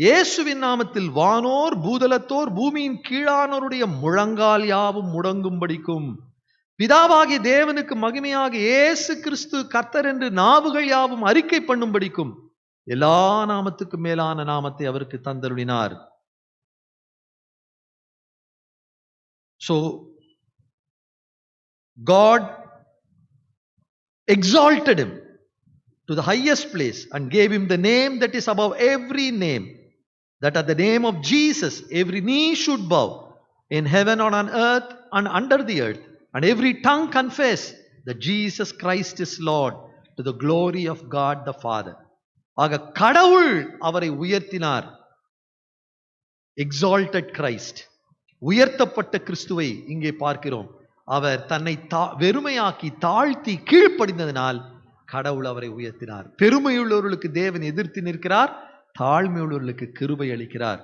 இயேசுவின் நாமத்தில் வானோர் பூதலத்தோர் பூமியின் கீழானோருடைய முழங்கால் யாவும் முடங்கும்படிக்கும், பிதாவாகிய தேவனுக்கு மகிமையாக இயேசு கிறிஸ்து கர்த்தர் என்று நாவுகள் யாவும் அறிக்கை பண்ணும்படிக்கும் எல்லா நாமத்துக்கும் மேலான நாமத்தை அவருக்கு தந்தருளினார். So God exalted him to the highest place and gave him the name that is above every name, that at the name of Jesus every knee should bow in heaven and on earth and under the earth, and every tongue confess that Jesus Christ is Lord, to the glory of God the Father. ஆக கடவுள் அவரை உயர்த்தினார். exalted Christ, உயர்த்தப்பட்ட கிறிஸ்துவை இங்கே பார்க்கிறோம். அவர் தன்னை வெறுமையாக்கி தாழ்த்தி கீழ்ப்படிந்ததினால் கடவுள் அவரை உயர்த்தினார். பெருமையுள்ளவர்களுக்கு தேவன் எதிர்த்து நிற்கிறார், தாழ்மையுள்ளவர்களுக்கு கிருபை அளிக்கிறார்.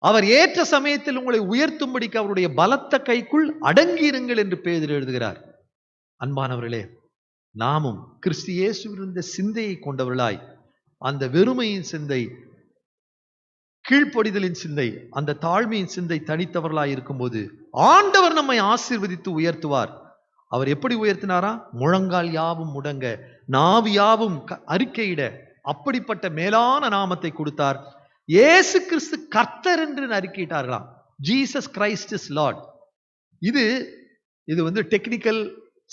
அவர் ஏற்ற சமயத்தில் உங்களை உயர்த்தும்படிக்கு அவருடைய பலத்த கைக்குள் அடங்கியிருங்கள் என்று பேதுரு எழுதுகிறார். அன்பானவர்களே, நாமும் கிறிஸ்து இயேசுவில் இருந்த சிந்தையை கொண்டவர்களாய், அந்த வெறுமையின் சிந்தை, கீழ்ப்படிதலின் சிந்தை, அந்த தாழ்மையின் சிந்தை தனித்தவர்களாய் இருக்கும்போது ஆண்டவர் நம்மை ஆசீர்வதித்து உயர்த்துவார். அவர் எப்படி உயர்த்தினாரா? முழங்கால் யாவும் முடங்க, நாவு யாவும் அறிக்கையிட, அப்படிப்பட்ட மேலான நாமத்தை கொடுத்தார். இயேசு கிறிஸ்து கர்த்தர் என்று அறிக்கையிட்டார்களாம். Jesus Christ is Lord. இது technical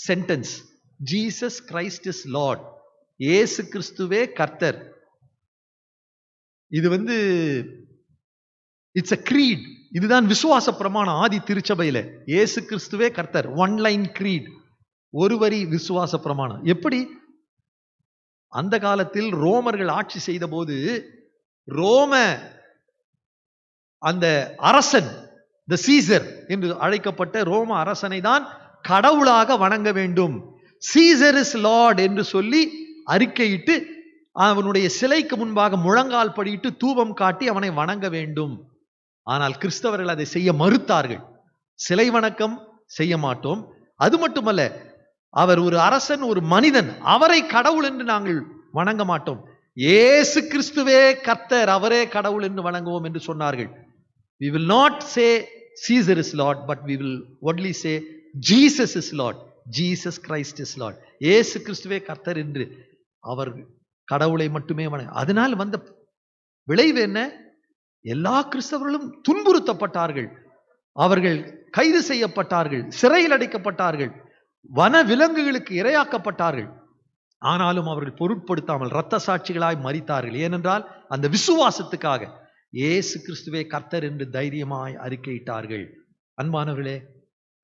sentence. Jesus Christ is Lord, இயேசு கிறிஸ்துவே கர்த்தர். இது இட்ஸ் a creed. இதுதான் விசுவாச பிரமாணம் ஆதி திருச்சபையில. இயேசு கிறிஸ்துவே கர்த்தர், ஒன் லைன் creed, ஒரு வரி விசுவாச பிரமாணம். எப்படி? அந்த காலத்தில் ரோமர்கள் ஆட்சி செய்த போது ரோம அந்த அரசன், தி சீசர் என்று அழைக்கப்பட்ட ரோம அரசனை தான் கடவுளாக வணங்க வேண்டும். சீசர் இஸ் லார்ட் என்று சொல்லி அறிக்கையிட்டு அவனுடைய சிலைக்கு முன்பாக முழங்கால் படியிட்டு தூபம் காட்டி அவனை வணங்க வேண்டும். ஆனால் கிறிஸ்தவர்கள் அதை செய்ய மறுத்தார்கள். சிலை வணக்கம் செய்ய மாட்டோம். அது மட்டுமல்ல, அவர் ஒரு அரசன், ஒரு மனிதன், அவரை கடவுள் என்று நாங்கள் வணங்க மாட்டோம். இயேசு கிறிஸ்துவே கர்த்தர், அவரே கடவுள் என்று வணங்குவோம் என்று சொன்னார்கள். We will not say Caesar is Lord, but we will only say Jesus is Lord. Jesus Christ is Lord. இயேசு கிறிஸ்துவே கர்த்தர் என்று அவர் கடவுளை மட்டுமே வணங்க. அதனால் வந்த விளைவு என்ன? எல்லா கிறிஸ்தவர்களும் துன்புறுத்தப்பட்டார்கள், அவர்கள் கைது செய்யப்பட்டார்கள், சிறையில் அடைக்கப்பட்டார்கள், வன விலங்குகளுக்கு இரையாக்கப்பட்டார்கள். ஆனாலும் அவர்கள் பொருட்படுத்தாமல் இரத்த சாட்சிகளாய் மரித்தார்கள். ஏனென்றால் அந்த விசுவாசத்துக்காக இயேசு கிறிஸ்துவே கர்த்தர் என்று தைரியமாய் அறிக்கையிட்டார்கள். அன்பானவர்களே,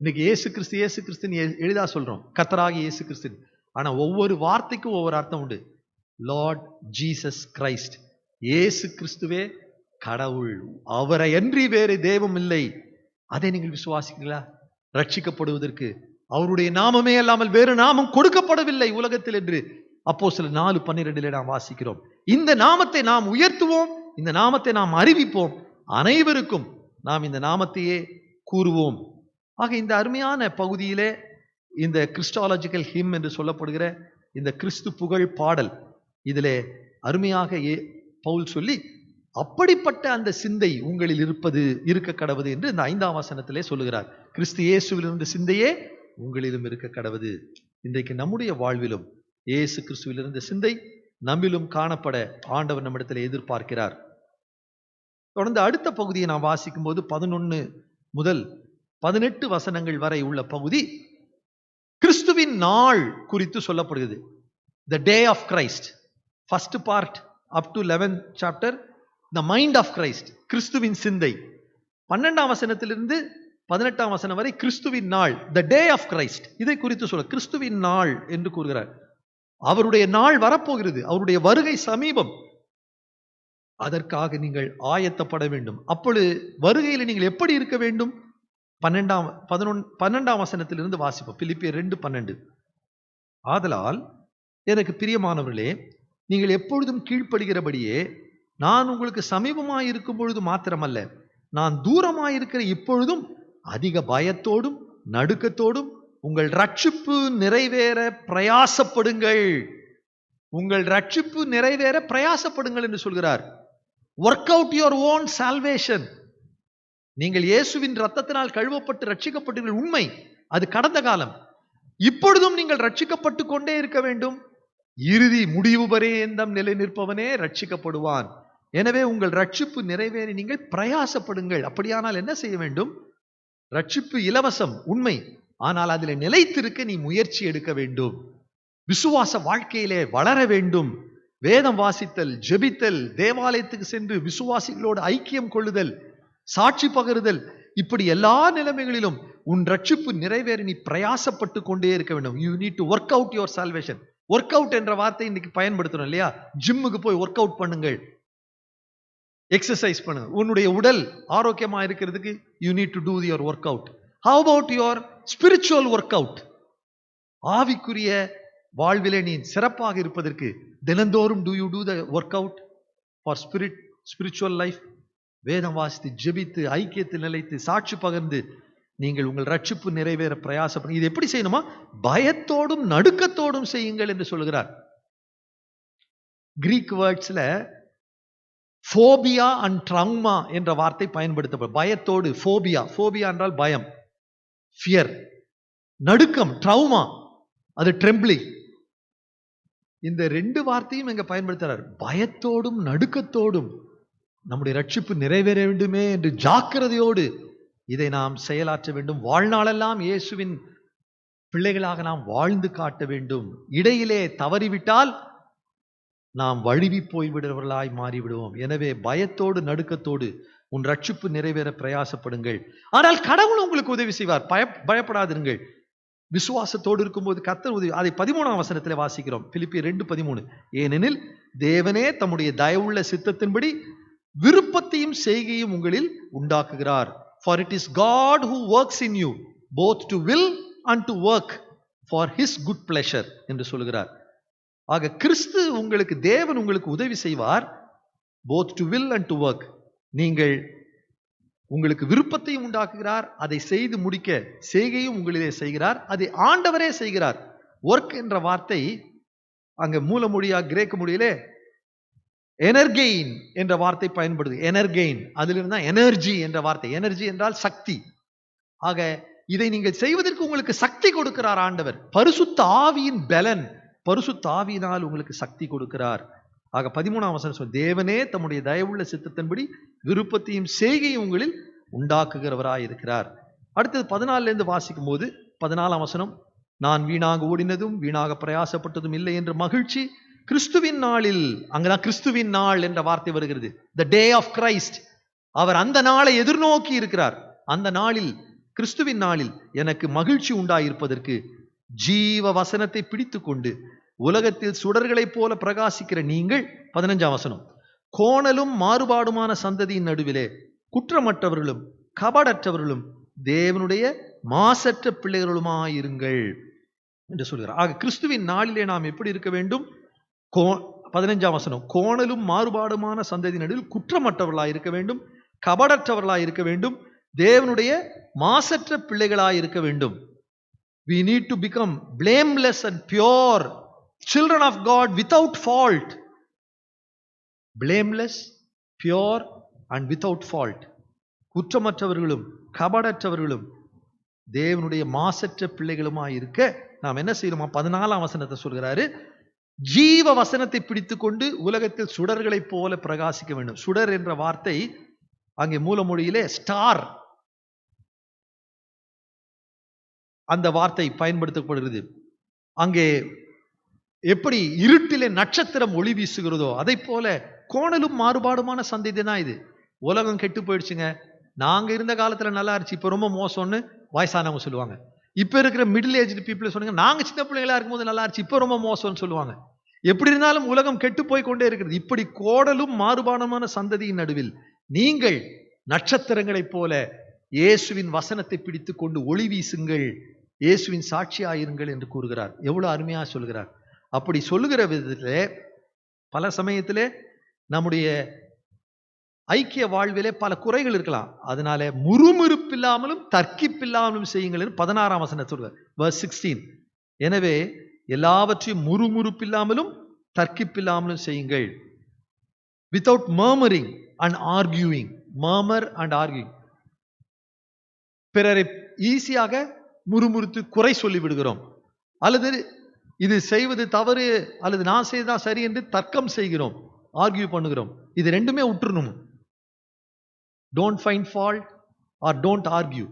இன்னைக்கு இயேசு கிறிஸ்துன்னு எளிதா சொல்றோம், கர்த்தராகிய இயேசு கிறிஸ்து. ஆனா ஒவ்வொரு வார்த்தைக்கும் ஒவ்வொரு அர்த்தம் உண்டு. லார்ட் ஜீசஸ் கிரைஸ்ட், இயேசு கிறிஸ்துவே கடவுள், அவரை அன்றி வேறு தெய்வம் இல்லை. அதை நீங்கள் விசுவாசிக்கிறீங்களா? ரட்சிக்கப்படுவதற்கு அவருடைய நாமமே அல்லாமல் வேறு நாமம் கொடுக்கப்படவில்லை உலகத்தில் என்று அப்போஸ்தலர் 4:12 நாம் வாசிக்கிறோம். இந்த நாமத்தை நாம் உயர்த்துவோம், இந்த நாமத்தை நாம் அறிவிப்போம், அனைவருக்கும் நாம் இந்த நாமத்தையே கூறுவோம். ஆக இந்த அருமையான பகுதியிலே இந்த கிறிஸ்டாலஜிக்கல் ஹிம் என்று சொல்லப்படுகிற இந்த கிறிஸ்து புகழ் பாடல், இதிலே அருமையாக பவுல் சொல்லி அப்படிப்பட்ட அந்த சிந்தை உங்களில் இருக்க கடவுது என்று இந்த 5ஆம் வசனத்திலே சொல்லுகிறார். கிறிஸ்து இயேசுவில் இருந்த சிந்தையே உங்களிலும் இருக்க கடவுது. இன்றைக்கு நம்முடைய வாழ்விலும் இயேசு கிறிஸ்துவில் இருந்த சிந்தை நம்மிலும் காணப்பட ஆண்டவர் நம்மிடத்தில் எதிர்பார்க்கிறார். தொடர்ந்து அடுத்த பகுதியை நாம் வாசிக்கும் போது 11 முதல் 18 வசனங்கள் வரை உள்ள பகுதி கிறிஸ்துவின் நாள் குறித்து சொல்லப்படுகிறது. The day of Christ. First part up to 11th chapter, the mind of Christ, கிறிஸ்துவின் சிந்தை. 12ஆம் வசனத்திலிருந்து 18ஆம் வசனம் வரை கிறிஸ்துவின் நாள், the day of Christ, இதை குறித்து சொல்ல கிறிஸ்துவின் நாள் என்று கூறுகிறார். அவருடைய நாள் வரப்போகிறது, அவருடைய வருகை சமீபம். அதற்காக நீங்கள் ஆயத்தப்பட வேண்டும். அப்பொழுது வருகையில் நீங்கள் எப்படி இருக்க வேண்டும்? 12ஆம் வசனத்திலிருந்து வாசிப்போம். பிலிப்பியர் 2:12. ஆதலால் எனக்கு பிரியமானவர்களே, நீங்கள் எப்பொழுதும் கீழ்ப்படுகிறபடியே நான் உங்களுக்கு சமீபமாய் இருக்கும் பொழுது மாத்திரமல்ல, நான் தூரமாயிருக்கிற இப்பொழுதும் அதிக பயத்தோடும் நடுக்கத்தோடும் உங்கள் ரட்சிப்பு நிறைவேற பிரயாசப்படுங்கள். உங்கள் ரட்சிப்பு நிறைவேற பிரயாசப்படுங்கள் என்று சொல்கிறார். Work out your own salvation. நீங்கள் இயேசுவின் இரத்தத்தினால் கழுவப்பட்டு ரட்சிக்கப்பட்டீர்கள், உண்மை, அது கடந்த காலம். இப்பொழுதும் நீங்கள் ரட்சிக்கப்பட்டு கொண்டே இருக்க வேண்டும். இறுதி முடிவு பரியந்தம் நிலை நிற்பவனே ரட்சிக்கப்படுவான். எனவே உங்கள் ரட்சிப்பு நிறைவேறி நீங்கள் பிரயாசப்படுங்கள். அப்படியானால் என்ன செய்ய வேண்டும்? ரட்சிப்பு இலவசம், உண்மை, ஆனால் அதில் நிலைத்திருக்க நீ முயற்சி எடுக்க வேண்டும். விசுவாச வாழ்க்கையிலே வளர வேண்டும். வேதம் வாசித்தல், ஜெபித்தல், தேவாலயத்துக்கு சென்று விசுவாசிகளோடு ஐக்கியம் கொள்ளுதல், சாட்சி பகருதல், இப்படி எல்லா நிலைமைகளிலும் உன் ரட்சிப்பு நிறைவேறி நீ பிரயாசப்பட்டு கொண்டே இருக்க வேண்டும். You need to work out your salvation. Work out என்ற வார்த்தை இன்னைக்கு பயன்படுத்தணும் இல்லையா? ஜிம்முக்கு போய் ஒர்க் அவுட் பண்ணுங்கள், எக்ஸசைஸ் பண்ணுங்க. உன்னுடைய உடல் ஆரோக்கியமா இருக்கிறதுக்கு you need to two your work out. How about your spiritual work out? ஆவிக்குரிய வாழ்விலே நீ சிறப்பாக இருப்பதற்கு தினந்தோறும் do you do the workout for spiritual life? வேதம் வாசித்து, ஜெபித்து, ஐக்கியத்தில் நிலைத்து, சாட்சி பகர்ந்து நீங்கள் உங்கள் ரட்சிப்பு நிறைவேற பிரயாசப்படுங்க. இது எப்படி செய்யணுமா? பயத்தோடும் நடுக்கத்தோடும் செய்யுங்கள் என்று சொல்கிறார். கிரீக் வேர்ட்ஸ்ல ஃபோபியா அண்ட் ட்ரௌமா என்ற வார்த்தை பயன்படுத்தப்படும். பயத்தோடு, ஃபோபியா, ஃபோபியா என்றால் பயம், ஃபியர். நடுக்கம், ட்ரௌமா, அது ட்ரெம்பிளிங். இந்த 2 வார்த்தையும் இங்க பயன்படுத்துறார். பயத்தோடும் நடுக்கத்தோடும் நம்முடைய ரட்சிப்பு நிறைவேற வேண்டுமே என்று ஜாக்கிரதையோடு இதை நாம் செயலாற்ற வேண்டும். வாழ்நாளெல்லாம் இயேசுவின் பிள்ளைகளாக நாம் வாழ்ந்து காட்ட வேண்டும். இடையிலே தவறிவிட்டால் நாம் வழுவி போய்விடுவர்களாய் மாறிவிடுவோம். எனவே பயத்தோடு நடுக்கத்தோடு உன் ரட்சிப்பு நிறைவேற பிரயாசப்படுங்கள். ஆனால் கடவுள் உங்களுக்கு உதவி செய்வார். பயப்படாதிருங்கள். விசுவாசத்தோடு இருக்கும்போது கர்த்தர் உதவி. அதை 13ஆம் வசனத்திலே வாசிக்கிறோம். பிலிப்பியர் 2:13. ஏனெனில் தேவனே தம்முடைய தயவுள்ள சித்தத்தின்படி விருப்பத்தையும் செய்கையும் உங்களில் உண்டாக்குகிறார். For it is God who works in you both to will and to work for his good pleasure என்று சொல்கிறார். ஆக கிறிஸ்து உங்களுக்கு, தேவன் உங்களுக்கு உதவி செய்வார். both to will and to work. நீங்கள் உங்களுக்கு விருப்பத்தையும் உண்டாக்குகிறார், அதை செய்து முடிக்க செய்கையும் உங்களிலே செய்கிறார், அதை ஆண்டவரே செய்கிறார். ஒர்க் என்ற வார்த்தை அங்க மூலமொழியா கிரேக்க மொழியிலே எனர்கெயின் என்ற வார்த்தை பயன்படுது. எனர்கெயின், அதிலிருந்து தான் எனர்ஜி என்ற வார்த்தை. எனர்ஜி என்றால் சக்தி. ஆக இதை நீங்கள் செய்வதற்கு உங்களுக்கு சக்தி கொடுக்கிறார் ஆண்டவர். பரிசுத்த ஆவியின் பலன், பரிசுத்த ஆவியினால் உங்களுக்கு சக்தி கொடுக்கிறார். ஆக 13ஆம் வசனம் சொல்ல, தேவனே தம்முடைய தயவுள்ள சித்தத்தின்படி விருப்பத்தையும் செய்கையும் உங்களில் உண்டாக்குகிறவராய் இருக்கிறார். அடுத்தது 14ல இருந்து வாசிக்கும் போது 14ஆம் வசனம், நான் வீணாக ஓடினதும் வீணாக பிரயாசப்பட்டதும் இல்லை என்ற மகிழ்ச்சி கிறிஸ்துவின் நாளில், அங்கதான் கிறிஸ்துவின் நாள் என்ற வார்த்தை வருகிறது. த டே ஆஃப் கிரைஸ்ட். அவர் அந்த நாளை எதிர்நோக்கி இருக்கிறார். அந்த நாளில், கிறிஸ்துவின் நாளில் எனக்கு மகிழ்ச்சி உண்டாயிருப்பதற்கு ஜீவ வசனத்தை பிடித்து கொண்டு உலகத்தில் சுடர்களைப் போல பிரகாசிக்கிற நீங்கள், 15ஆம் வசனம், கோணலும் மாறுபாடுமான சந்ததியின் நடுவிலே குற்றமற்றவர்களும் கபடற்றவர்களும் தேவனுடைய மாசற்ற பிள்ளைகளுமாயிருங்கள் என்று சொல்கிறார். ஆக கிறிஸ்துவின் நாளிலே நாம் எப்படி இருக்க வேண்டும்? 15ஆம் வசனம், கோணலும் மாறுபாடுமான சந்ததி நடுவில் குற்றமற்றவர்களாய் இருக்க வேண்டும், கபடற்றவர்களாய் இருக்க வேண்டும், தேவனுடைய மாசற்ற பிள்ளைகளாய் இருக்க வேண்டும். We need to become blameless and pure children of God without fault. Blameless, pure and without fault. குற்றமற்றவர்களும் கபடற்றவர்களும் தேவனுடைய மாசற்ற பிள்ளைகளுமாய் இருக்க நாம் என்ன செய்யணுமா? 14ஆம் வசனத்தை சொல்கிறாரு, ஜீவ வசனத்தை பிடித்து கொண்டு உலகத்தில் சுடர்களைப் போல பிரகாசிக்க வேண்டும். சுடர் என்ற வார்த்தை அங்கே மூலமொழியிலே ஸ்டார், அந்த வார்த்தை பயன்படுத்தப்படுகிறது. அங்கே எப்படி இருட்டிலே நட்சத்திரம் ஒளி வீசுகிறதோ அதை போல கோணலும் மாறுபாடுமான சந்ததி தான் இது. உலகம் கெட்டு போயிடுச்சுங்க, நாங்க இருந்த காலத்துல நல்லா இருந்துச்சு, இப்ப ரொம்ப மோசம்னு வயசானவங்க சொல்லுவாங்க. இப்ப இருக்கிற மிடில் ஏஜ் பீப்புள் சொன்னாங்க, நாங்க சின்ன பிள்ளைகளா இருக்கும்போது நல்லா இருந்துச்சு, இப்ப ரொம்ப மோசம்னு சொல்லுவாங்க. எப்படி இருந்தாலும் உலகம் கெட்டு போய் கொண்டே இருக்கிறது. இப்படி கோடலும் மாறுபாடுமான சந்ததியின் நடுவில் நீங்கள் நட்சத்திரங்களைப் போல இயேசுவின் வசனத்தை பிடித்து கொண்டு ஒளி வீசுங்கள், இயேசுவின் சாட்சியாயிருங்கள் என்று கூறுகிறார். எவ்வளவு அருமையா சொல்கிறார். அப்படி சொல்லுகிற விதத்திலே பல சமயத்திலே நம்முடைய ஐக்கிய வாழ்விலே பல குறைகள் இருக்கலாம். அதனால முறுமுறுப்பில்லாமலும் தர்க்கிப்பில்லாமலும் செய்யுங்கள் என்று 16ஆம் வசனம் சொல்கிறார். verse 16. எனவே எல்லாவற்றையும் முறுமுறுப்பில்லாமலும் தர்க்கிப்பில்லாமலும் செய்யுங்கள். without murmuring and arguing. murmur and arguing. பிறரை ஈஸியாக முறுமுறுத்து குறை சொல்லி விடுகிறோம், அல்லது இது செய்வது தவறு அல்லது நான் செய்தா சரி என்று தர்க்கம் செய்கிறோம், ஆர்கியூ பண்ணுகிறோம். இது ரெண்டுமே விட்டுறணும். Don't find fault or don't argue.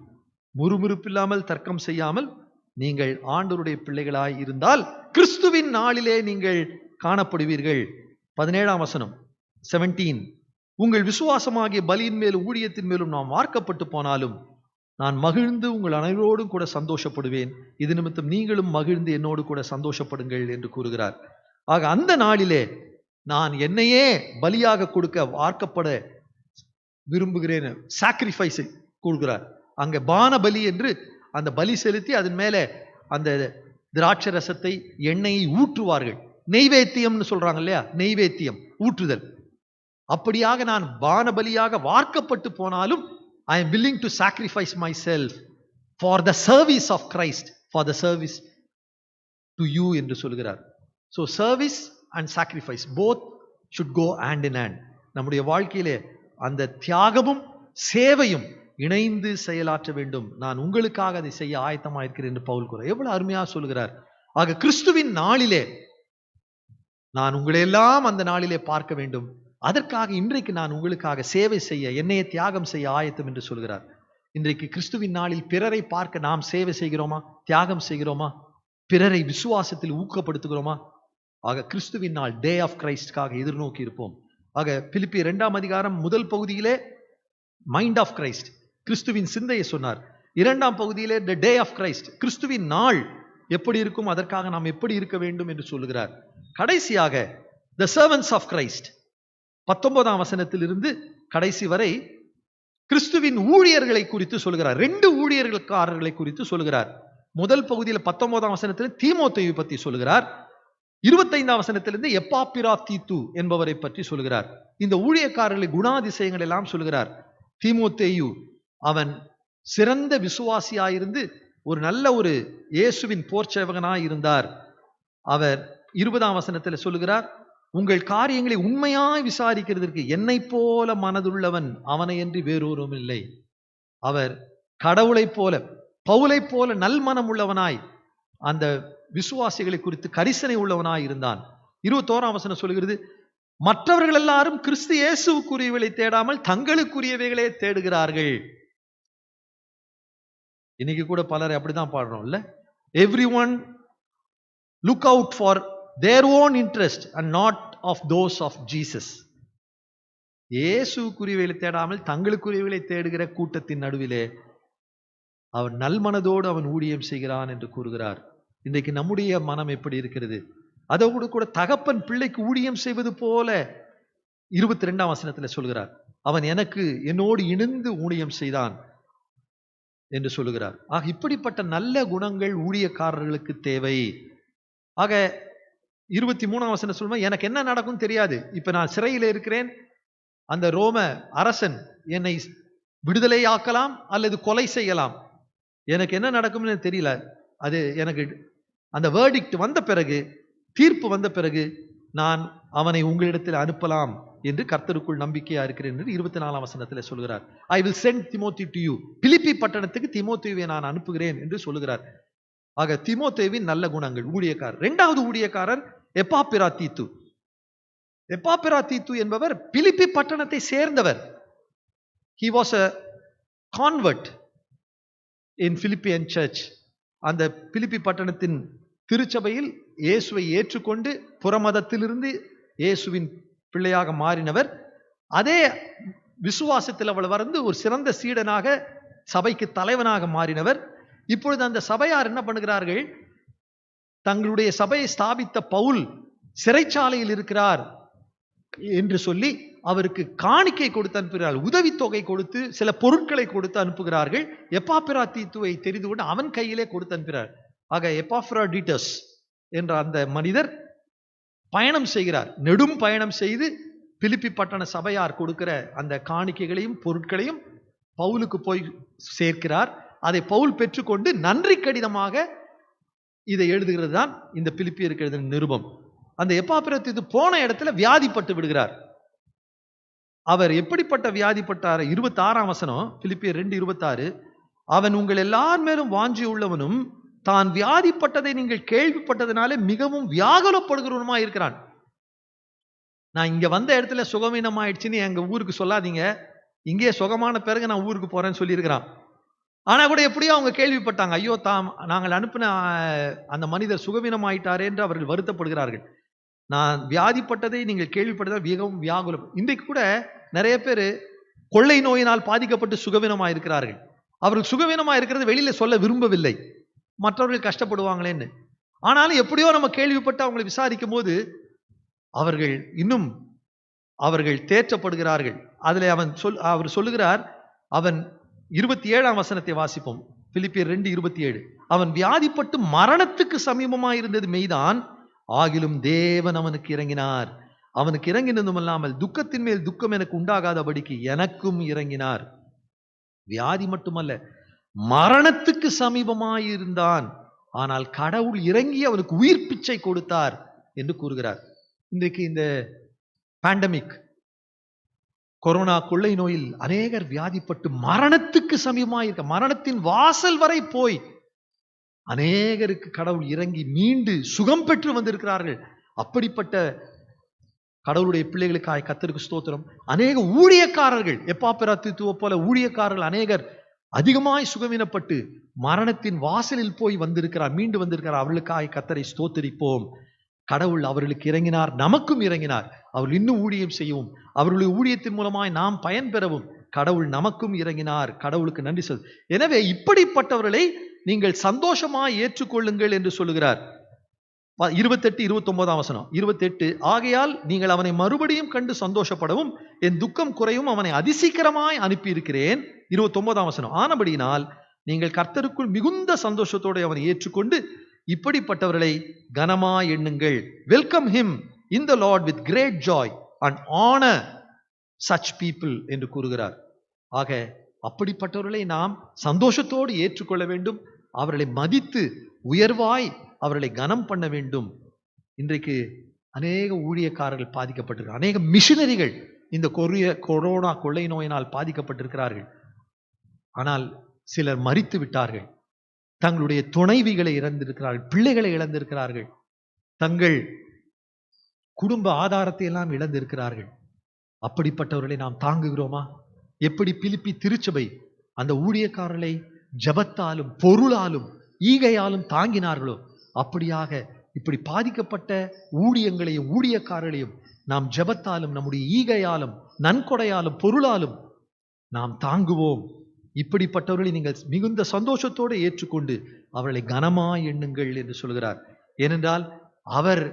முறுமுறுப்பில்லாமல் தர்க்கம் செய்யாமல் நீங்கள் ஆண்டவருடைய பிள்ளைகளாய் இருந்தால் கிறிஸ்துவின் நாளிலே நீங்கள் காணப்படுவீர்கள். 17ஆம் வசனம் 17. உங்கள் விசுவாசமாகிய பலியின் மேலும் ஊழியத்தின் மேலும் நாம் வார்க்கப்பட்டு போனாலும் நான் மகிழ்ந்து உங்கள் அனைவரோடும் கூட சந்தோஷப்படுவேன். இது நிமித்தம் நீங்களும் மகிழ்ந்து என்னோடு கூட சந்தோஷப்படுங்கள் என்று கூறுகிறார். ஆக அந்த நாளிலே நான் என்னையே பலியாக கொடுக்க வார்க்கப்பட விரும்புகிறேன், சாக்ரிஃபைஸை கூறுகிறார். அங்க பான பலி என்று அந்த பலி செலுத்தி அதன் மேல அந்த திராட்சை ரசத்தை எண்ணெயை ஊற்றுவார்கள். நெய்வேத்தியம்னு சொல்றாங்க இல்லையா, நெய்வேத்தியம் ஊற்றுதல். அப்படியாக நான் பான பலியாக வார்க்கப்பட்டு போனாலும் I am willing to sacrifice myself for the service of Christ, for the service to you என்று சொல்கிறார். So service and sacrifice both should go hand in hand. நம்முடைய வாழ்க்கையிலே அந்த தியாகமும் சேவையும் இணைந்து செயலாற்ற வேண்டும். நான் உங்களுக்காக அதை செய்ய ஆயத்தமாயிருக்கிறேன் என்று பவுல் கூற எவ்வளவு அருமையாக சொல்கிறார். ஆக கிறிஸ்துவின் நாளிலே நான் உங்களையெல்லாம் அந்த நாளிலே பார்க்க வேண்டும். அதற்காக இன்றைக்கு நான் உங்களுக்காக சேவை செய்ய, என்னையே தியாகம் செய்ய ஆயத்தம் என்று சொல்கிறார். இன்றைக்கு கிறிஸ்துவின் நாளில் பிறரை பார்க்க நாம் சேவை செய்கிறோமா, தியாகம் செய்கிறோமா, பிறரை விசுவாசத்தில் ஊக்கப்படுத்துகிறோமா? ஆக கிறிஸ்துவின் நாள் டே ஆஃப் கிரைஸ்டுக்காக எதிர்நோக்கி இருப்போம். ஆக பிலிப்பியர் 2ஆம் அதிகாரம் முதல் பகுதியிலே மைண்ட் ஆஃப் கிரைஸ்ட், கிறிஸ்துவின் சிந்தையை சொன்னார். 2ஆம் பகுதியிலே த டே ஆஃப் கிரைஸ்ட், கிறிஸ்துவின் நாள் எப்படி இருக்கும், அதற்காக நாம் எப்படி இருக்க வேண்டும் என்று சொல்லுகிறார். கடைசியாக த சர்வன்ட்ஸ் ஆஃப் கிரைஸ்ட், 19ஆம் வசனத்திலிருந்து கடைசி வரை கிறிஸ்துவின் ஊழியர்களை குறித்து சொல்கிறார். 2 ஊழியர்களுக்காரர்களை குறித்து சொல்கிறார். முதல் பகுதியில் 19ஆம் வசனத்தில் தீமோத்தேயுவை பற்றி சொல்கிறார். 25ஆம் வசனத்திலிருந்து எப்பாப்பிராதீத்து என்பவரை பற்றி சொல்கிறார். இந்த ஊழியக்காரர்களை குணாதிசயங்கள் எல்லாம் சொல்கிறார். தீமோத்தேயு அவன் சிறந்த விசுவாசியாயிருந்து ஒரு நல்ல ஒரு இயேசுவின் போர்ச்சேவகனாய் இருந்தார். அவர் 20ஆம் வசனத்தில் சொல்லுகிறார், உங்கள் காரியங்களை உண்மையாய் விசாரிக்கிறதற்கு என்னை போல மனதுள்ளவன் அவனை என்று வேறொருவரும் இல்லை. அவர் கடவுளைப் போல, பவுலைப் போல நல்மனம் உள்ளவனாய் அந்த விசுவாசிகளை குறித்து கரிசனை உள்ளவனாய் இருந்தான். 21ஆம் வசனம் சொல்கிறது, மற்றவர்கள் எல்லாரும் கிறிஸ்து இயேசுவுக்குரியவைகளை தேடாமல் தங்களுக்குரியவைகளே தேடுகிறார்கள். இன்னைக்கு கூட பலரை அப்படிதான் பாடுறோம் இல்ல? Everyone look out for their own interest and not of those of Jesus. இயேசுவுக்குரியவைகளை தேடாமல் தங்களுக்குரியவைகளை தேடுகிற கூட்டத்தின் நடுவிலே அவன் நல்மனதோடு அவன் ஊழியம் செய்கிறான் என்று கூறுகிறார். இன்றைக்கு நம்முடைய மனம் எப்படி இருக்கிறது? அதோடு கூட தகப்பன் பிள்ளைக்கு ஊழியம் செய்வது போல 22ஆம் வசனத்தில் சொல்கிறார், அவன் என்னோடு இணைந்து ஊழியம் செய்தான் என்று சொல்லுகிறார். ஆக இப்படிப்பட்ட நல்ல குணங்கள் ஊழியக்காரர்களுக்கு தேவை. ஆக 23ஆம் வசனம் சொல்லும்போது, எனக்கு என்ன நடக்கும் தெரியாது, இப்ப நான் சிறையில் இருக்கிறேன், அந்த ரோம அரசன் என்னை விடுதலை ஆக்கலாம் அல்லது கொலை செய்யலாம், எனக்கு என்ன நடக்கும்னு தெரியல. அது எனக்கு அந்த வேர்டிக்ட் வந்த பிறகு, தீர்ப்பு வந்த பிறகு நான் அவனை உங்களிடத்தில் அனுப்பலாம் என்று கர்த்தருக்குள் நம்பிக்கையா இருக்கிறேன் என்று 24ஆம் வசனத்தில் சொல்கிறார். I will send Timothy to you. பிலிப்பி பட்டணத்துக்கு தீமோத்தேயுவை நான் அனுப்புகிறேன் என்று சொல்லுகிறார். ஆக தீமோத்தேயுவின் நல்ல குணங்கள், ஊழியக்காரர். 2வது ஊழியக்காரர் எப்பாப்பிராத்தீத்து. எப்பாப்பிராத்தீத்து என்பவர் பிலிப்பி பட்டணத்தை சேர்ந்தவர். He was a convert in Philippian church. அந்த பிலிப்பி பட்டணத்தின் திருச்சபையில் இயேசுவை ஏற்றுக்கொண்டு புறமதத்திலிருந்து இயேசுவின் பிள்ளையாக மாறினவர். அதே விசுவாசத்தில் அவள் வந்து ஒரு சிறந்த சீடனாக சபைக்கு தலைவனாக மாறினவர். இப்பொழுது அந்த சபையார் என்ன பண்ணுகிறார்கள், தங்களுடைய சபையை ஸ்தாபித்த பவுல் சிறைச்சாலையில் இருக்கிறார் என்று சொல்லி அவருக்கு காணிக்கை கொடுத்து அனுப்புகிறார்கள், உதவித்தொகை கொடுத்து சில பொருட்களை கொடுத்து அனுப்புகிறார்கள். எப்பாப்பிராத்தீத்துவை தெரிந்து கொண்டு அவன் கையிலே கொடுத்து அனுப்புகிறார். ஆக எப்பாப்பிராடிட்டஸ் என்ற அந்த மனிதர் பயணம் செய்கிறார். நெடும் பயணம் செய்து பிலிப்பி பட்டண சபையார் கொடுக்கிற அந்த காணிக்கைகளையும் பொருட்களையும் பவுலுக்கு போய் சேர்க்கிறார். அதை பவுல் பெற்றுக்கொண்டு நன்றி கடிதமாக இதை எழுதுகிறது தான் இந்த பிலிப்பியருக்கு எழுதின நிருபம். அந்த எப்பாப்பிராத்தீத்து போன இடத்துல வியாதிப்பட்டு விடுகிறார். அவர் எப்படிப்பட்ட வியாதிப்பட்டார்? 26ஆம் வசனம், பிலிப்பியர் 2:26, அவன் உங்கள் எல்லார் மேலும் வாஞ்சி உள்ளவனும் தான் வியாதிப்பட்டதை நீங்கள் கேள்விப்பட்டதுனாலே மிகவும் வியாகுலப்படுகிறவனுமா இருக்கிறான். நான் இங்க வந்த இடத்துல சுகவீனமாயிடுச்சுன்னு எங்க ஊருக்கு சொல்லாதீங்க, இங்கே சுகமான பிறகு நான் ஊருக்கு போறேன்னு சொல்லியிருக்கிறான். ஆனா கூட எப்படியோ அவங்க கேள்விப்பட்டாங்க, ஐயோ நாங்கள் அனுப்பின அந்த மனிதர் சுகவீனமாயிட்டாரே என்று அவர்கள் வருத்தப்படுகிறார்கள். நான் வியாதிப்பட்டதை நீங்கள் கேள்விப்பட்டதால் மிகவும் வியாகுலம். இன்றைக்கு கூட நிறைய பேர் கொள்ளை நோயினால் பாதிக்கப்பட்டு சுகவீனமாக இருக்கிறார்கள். அவர்கள் சுகவீனமாக இருக்கிறது வெளியில சொல்ல விரும்பவில்லை, மற்றவர்கள் கஷ்டப்படுவாங்களேன்னு. ஆனாலும் எப்படியோ நம்ம கேள்விப்பட்டு அவங்களை விசாரிக்கும் போது அவர்கள் தேற்றப்படுகிறார்கள். அதில் அவர் சொல்லுகிறார், அவன் 27ஆம் வசனத்தை வாசிப்போம். பிலிப்பியர் 2:27, அவன் வியாதிப்பட்டு மரணத்துக்கு சமீபமாக இருந்தது மெய்தான், ஆகிலும் தேவன் அவனுக்கு இறங்கினார். அவனுக்கு இறங்கினதும் அல்லாமல் துக்கத்தின் மேல் துக்கம் எனக்கு உண்டாகாதபடிக்கு எனக்கும் இறங்கினார். வியாதி மட்டுமல்ல, மரணத்துக்கு சமீபமாயிருந்தான், ஆனால் கடவுள் இறங்கி அவனுக்கு உயிர் பிச்சை கொடுத்தார் என்று கூறுகிறார். இன்றைக்கு இந்த பேண்டமிக் கொரோனா கொள்ளை நோயில் அநேகர் வியாதிப்பட்டு மரணத்துக்கு சமீபமாயிருக்க, மரணத்தின் வாசல் வரை போய் அநேகருக்கு கடவுள் இறங்கி மீண்டு சுகம் பெற்று வந்திருக்கிறார்கள். அப்படிப்பட்ட கடவுளுடைய பிள்ளைகளுக்காய் கர்த்தருக்கு ஸ்தோத்திரம். அநேக ஊழியக்காரர்கள், எப்பாப்பிராத்தீத்துவை போல ஊழியக்காரர்கள் அநேகர் அதிகமாய் சுகவீனப்பட்டு மரணத்தின் வாசலில் போய் வந்திருக்கிறார், மீண்டு வந்திருக்கிறார். அவர்களுக்காய் கர்த்தரை ஸ்தோத்திரிப்போம். கடவுள் அவர்களுக்கு இறங்கினார், நமக்கும் இறங்கினார். அவர்கள் இன்னும் ஊழியம் செய்யவும், அவர்களுடைய ஊழியத்தின் மூலமாய் நாம் பயன்பெறவும் கடவுள் நமக்கும் இறங்கினார். கடவுளுக்கு நன்றி சொல். எனவே இப்படிப்பட்டவர்களை நீங்கள் சந்தோஷமாய் ஏற்றுக்கொள்ளுங்கள் என்று சொல்லுகிறார். 28-29ஆம் வசனம். 28, ஆகையால் நீங்கள் அவனை மறுபடியும் கண்டு சந்தோஷப்படவும் என் துக்கம் குறையும் அவனை அதிசீக்கிரமாய் அனுப்பி இருக்கிறேன். 29ஆம் வசனம், ஆனபடியினால் நீங்கள் கர்த்தருக்குள் மிகுந்த சந்தோஷத்தோடு அவனை ஏற்றுக்கொண்டு இப்படிப்பட்டவர்களை கனமாய் எண்ணுங்கள். Welcome him in the Lord with great joy and honour such people என்று கூறுகிறார். ஆக அப்படிப்பட்டவர்களை நாம் சந்தோஷத்தோடு ஏற்றுக்கொள்ள வேண்டும். அவர்களை மதித்து உயர்வாய் அவர்களை கனம் பண்ண வேண்டும். இன்றைக்கு அநேக ஊழியக்காரர்கள் பாதிக்கப்பட்டிருக்கிறார்கள். அநேக மிஷனரிகள் இந்த கொரோனா கொள்ளை நோயினால் பாதிக்கப்பட்டிருக்கிறார்கள். ஆனால் சிலர் மரித்து விட்டார்கள். தங்களுடைய துணைவிகளை இழந்திருக்கிறார்கள், பிள்ளைகளை இழந்திருக்கிறார்கள், தங்கள் குடும்ப ஆதாரத்தை எல்லாம் இழந்திருக்கிறார்கள். அப்படிப்பட்டவர்களை நாம் தாங்குகிறோமா? எப்படி பிலிப்பி திருச்சபை அந்த ஊழியக்காரர்களை ஜபத்தாலும் பொருளாலும் ஈகையாலும் தாங்கினார்களோ, அப்படியாக இப்படி பாதிக்கப்பட்ட ஊழியங்களையும் ஊழியக்காரர்களையும் நாம் ஜபத்தாலும் நம்முடைய ஈகையாலும் நன்கொடையாலும் பொருளாலும் நாம் தாங்குவோம். இப்படிப்பட்டவர்களை நீங்கள் மிகுந்த சந்தோஷத்தோடு ஏற்றுக்கொண்டு அவர்களை கனமாய் எண்ணுங்கள் என்று சொல்கிறார். ஏனென்றால் அவர்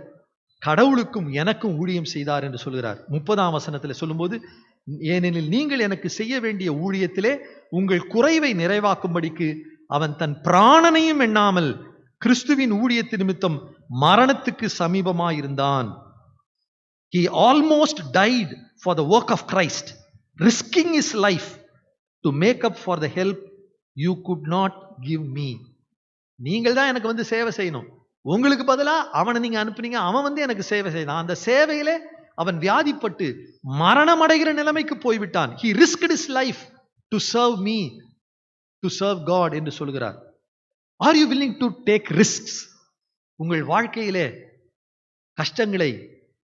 கடவுளுக்கும் எனக்கும் ஊழியம் செய்தார் என்று சொல்கிறார். 30ஆம் வசனத்தில் சொல்லும்போது, ஏனெனில் நீங்கள் எனக்கு செய்ய வேண்டிய ஊழியத்திலே உங்கள் குறைவை நிறைவாக்கும்படிக்கு அவன் தன் பிராணனையும் எண்ணாமல் கிறிஸ்துவின் ஊழியத்து நிமித்தம் மரணத்துக்கு சமீபமாயிருந்தான். He almost died for the work of Christ, risking his life to make up for the help you could not give me. நீங்கள் தான் எனக்கு வந்து சேவை செய்யணும், உங்களுக்கு பதிலா அவனை நீங்க அனுப்புனீங்க, அவன் எனக்கு சேவை செய்யணும். அந்த சேவையிலே அவன் வியாதிப்பட்டு மரணம் அடைகிற நிலைமைக்கு போய்விட்டான். He risked his life to serve me, to serve God என்று சொல்கிறார். Are you willing to take risks? உங்கள் வாழ்க்கையிலே கஷ்டங்களை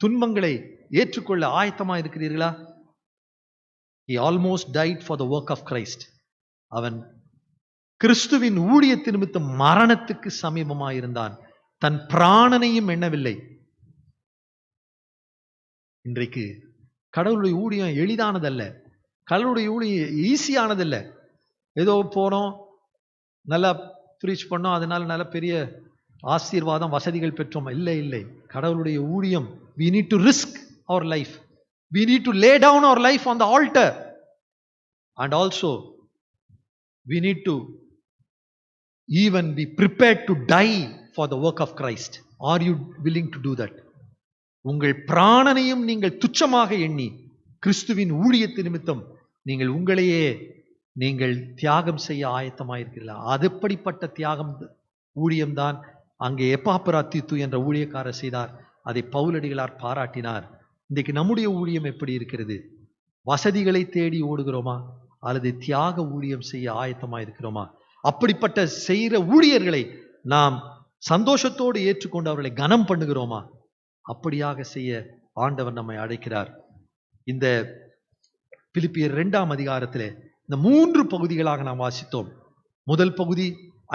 துன்பங்களை ஏற்றுக்கொள்ள ஆயத்தமா இருக்கிறீர்களா? He almost died for the work of Christ. அவன் கிறிஸ்துவின் ஊழியத்தின் நிமித்தம் மரணத்துக்கு சமீபமாயிருந்தான், தன் பிராணனையும் எண்ணவில்லை. இன்றைக்கு கடவுளுடைய ஊழியம் எளிதானதல்ல, கடவுளுடைய ஊழியம் ஈஸியானதல்ல. ஏதோ போனோம், நல்லா ப்ரீச் பண்ணோம், அதனால நல்ல பெரிய ஆசீர்வாதம் வசதிகள் பெற்றோம். இல்லை, கடவுளுடைய ஊழியம் we need to risk our life, we need to lay down our life on the altar, and also we need to even be prepared to die for the work of Christ. Are you willing to do that? உங்கள் பிராணனையும் நீங்கள் துச்சமாக எண்ணி கிறிஸ்துவின் ஊழியத்து நிமித்தம் நீங்கள் உங்களையே நீங்கள் தியாகம் செய்ய ஆயத்தமாயிருக்கிறீர்களா? அதுபடிப்பட்ட தியாகம் ஊழியம்தான் அங்கே எப்பாப்ராதீத்து என்ற ஊழியக்காரர் செய்தார். அதை பவுலடிகளார் பாராட்டினார். இன்றைக்கு நம்முடைய ஊழியம் எப்படி இருக்கிறது? வசதிகளை தேடி ஓடுகிறோமா அல்லது தியாக ஊழியம் செய்ய ஆயத்தமாயிருக்கிறோமா? அப்படிப்பட்ட செய்கிற ஊழியர்களை நாம் சந்தோஷத்தோடு ஏற்றுக்கொண்டு அவர்களை கனம் பண்ணுகிறோமா? அப்படியாக செய்ய ஆண்டவர் நம்மை அழைக்கிறார். இந்த பிலிப்பியர் 2ஆம் அதிகாரத்திலே இந்த 3 பகுதிகளாக நாம் வாசித்தோம். முதல் பகுதி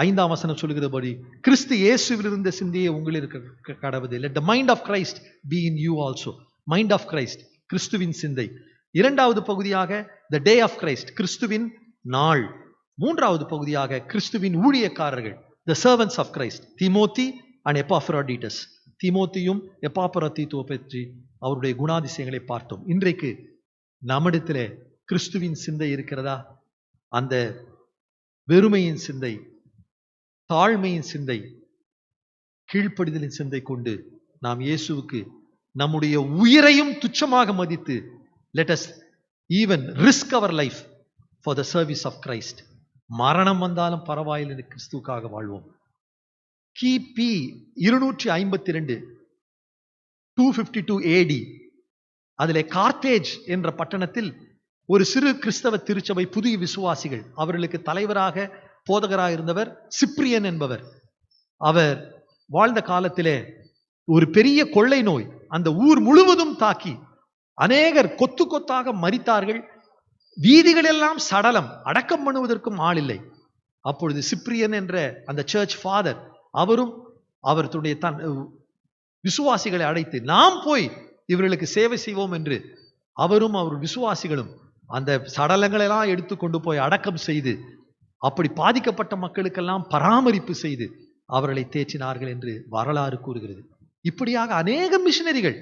5ஆம் வசனம் சொல்கிறபடி, கிறிஸ்து இயேசுவில் இருந்த சிந்தையை உங்களில் இருக்க கடவுது. Let the mind of Christ be in you also. Mind of Christ, கிறிஸ்துவின் சிந்தை. 2வது பகுதியாக the day of Christ, கிறிஸ்துவின் நாள். 3வது பகுதியாக கிறிஸ்துவின் ஊழியக்காரர்கள், the servants of Christ, Timothy and எப்பாப்ரோடிட்டஸ். தீமோத்தியும் எப்பாப்ரோதீத்துவை பற்றி அவருடைய குணாதிசயங்களை பார்த்தோம். இன்றைக்கு நம்மிடத்திலே கிறிஸ்துவின் சிந்தை இருக்கிறதா? அந்த வெறுமையின் சிந்தை, தாழ்மையின் சிந்தை, கீழ்ப்படிதலின் சிந்தை கொண்டு நாம் இயேசுவுக்கு நம்முடைய உயிரையும் துச்சமாக மதித்து let us even risk our life for the service of Christ. மரணம் வந்தாலும் பரவாயில்லை, கிறிஸ்துவுக்காக வாழ்வோம். கிபி 252 252 AD அதிலே கார்த்தேஜ் என்ற பட்டணத்தில் ஒரு சிறு கிறிஸ்தவ திருச்சபை, புதிய விசுவாசிகள், அவர்களுக்கு தலைவராக போதகராக இருந்தவர் சிப்ரியன் என்பவர். அவர் வாழ்ந்த காலத்திலே ஒரு பெரிய கொள்ளை நோய் அந்த ஊர் முழுவதும் தாக்கி அநேகர் கொத்து கொத்தாக மரித்தார்கள். வீதிகள் எல்லாம் சடலம், அடக்கம் பண்ணுவதற்கும் ஆள் இல்லை. அப்பொழுது சிப்ரியன் என்ற அந்த சர்ச் ஃபாதர் அவரும் அவருடைய விசுவாசிகளை அழைத்து நாம் போய் இவர்களுக்கு சேவை செய்வோம் என்று அவரும் அவர் விசுவாசிகளும் அந்த சடலங்களெல்லாம் எடுத்து கொண்டு போய் அடக்கம் செய்து அப்படி பாதிக்கப்பட்ட மக்களுக்கெல்லாம் பராமரிப்பு செய்து அவர்களை தேற்றினார்கள் என்று வரலாறு கூறுகிறது. இப்படியாக அநேக மிஷனரிகள்,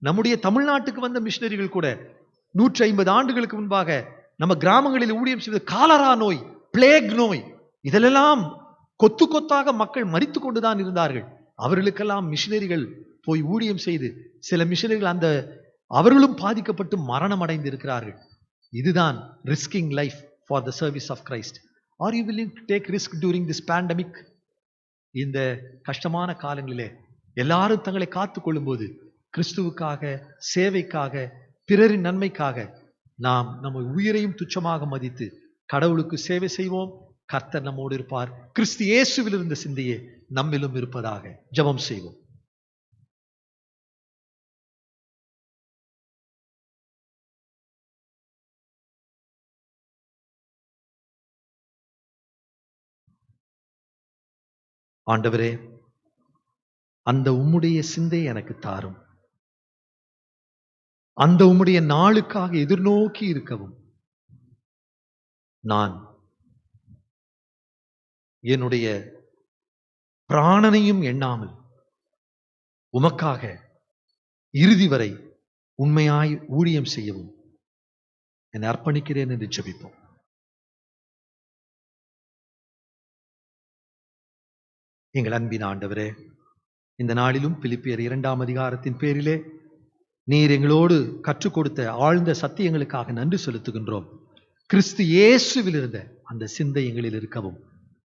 நம்முடைய தமிழ்நாட்டுக்கு வந்த மிஷனரிகள் கூட 150 ஆண்டுகளுக்கு முன்பாக நம்ம கிராமங்களில் ஊழியம் செய்வது காலரா நோய், பிளேக் நோய், இதிலெல்லாம் கொத்து கொத்தாக மக்கள் மரித்து கொண்டுதான் இருந்தார்கள். அவர்களுக்கெல்லாம் மிஷனரிகள் போய் ஊழியம் செய்து சில மிஷனரிகள் அவர்களும் பாதிக்கப்பட்டு மரணம் அடைந்து இருக்கிறார்கள். இதுதான் risking life for the service of Christ. Are you willing to take risk during this pandemic? இந்த கஷ்டமான காலங்களிலே எல்லாரும் தங்களை காத்துக் கொள்ளும்போது கிறிஸ்துவுக்காக, சேவைக்காக, பிறரின் நன்மைக்காக நாம் நம்ம உயிரையும் துச்சமாக மதித்து கடவுளுக்கு சேவை செய்வோம். கர்த்தர் நம்மோடு இருப்பார். கிறிஸ்து இயேசுவில் இருந்த சிந்தையே நம்மிலும் இருப்பதாக. ஜெபம் செய்வோம். ஆண்டவரே, அந்த உம்முடைய சிந்தை எனக்கு தாரும். அந்த உம்முடைய நாளுக்காக எதிர்நோக்கி இருக்கவும் நான் என்னுடைய பிராணனையும் எண்ணாமல் உமக்காக இறுதி வரை உண்மையாய் ஊழியம் செய்யவும் என்னை அர்ப்பணிக்கிறேன் என்று ஜெபிப்போம். எங்கள் அன்பின் ஆண்டவரே, இந்த நாளிலும் பிலிப்பியர் 2ஆம் அதிகாரத்தின் பேரிலே நீர் எங்களோடு கற்றுக் கொடுத்த ஆழ்ந்த சத்தியங்களுக்காக நன்றி செலுத்துகின்றோம். கிறிஸ்து இயேசுவில் இருந்த அந்த சிந்தை எங்களில் இருக்கவும்,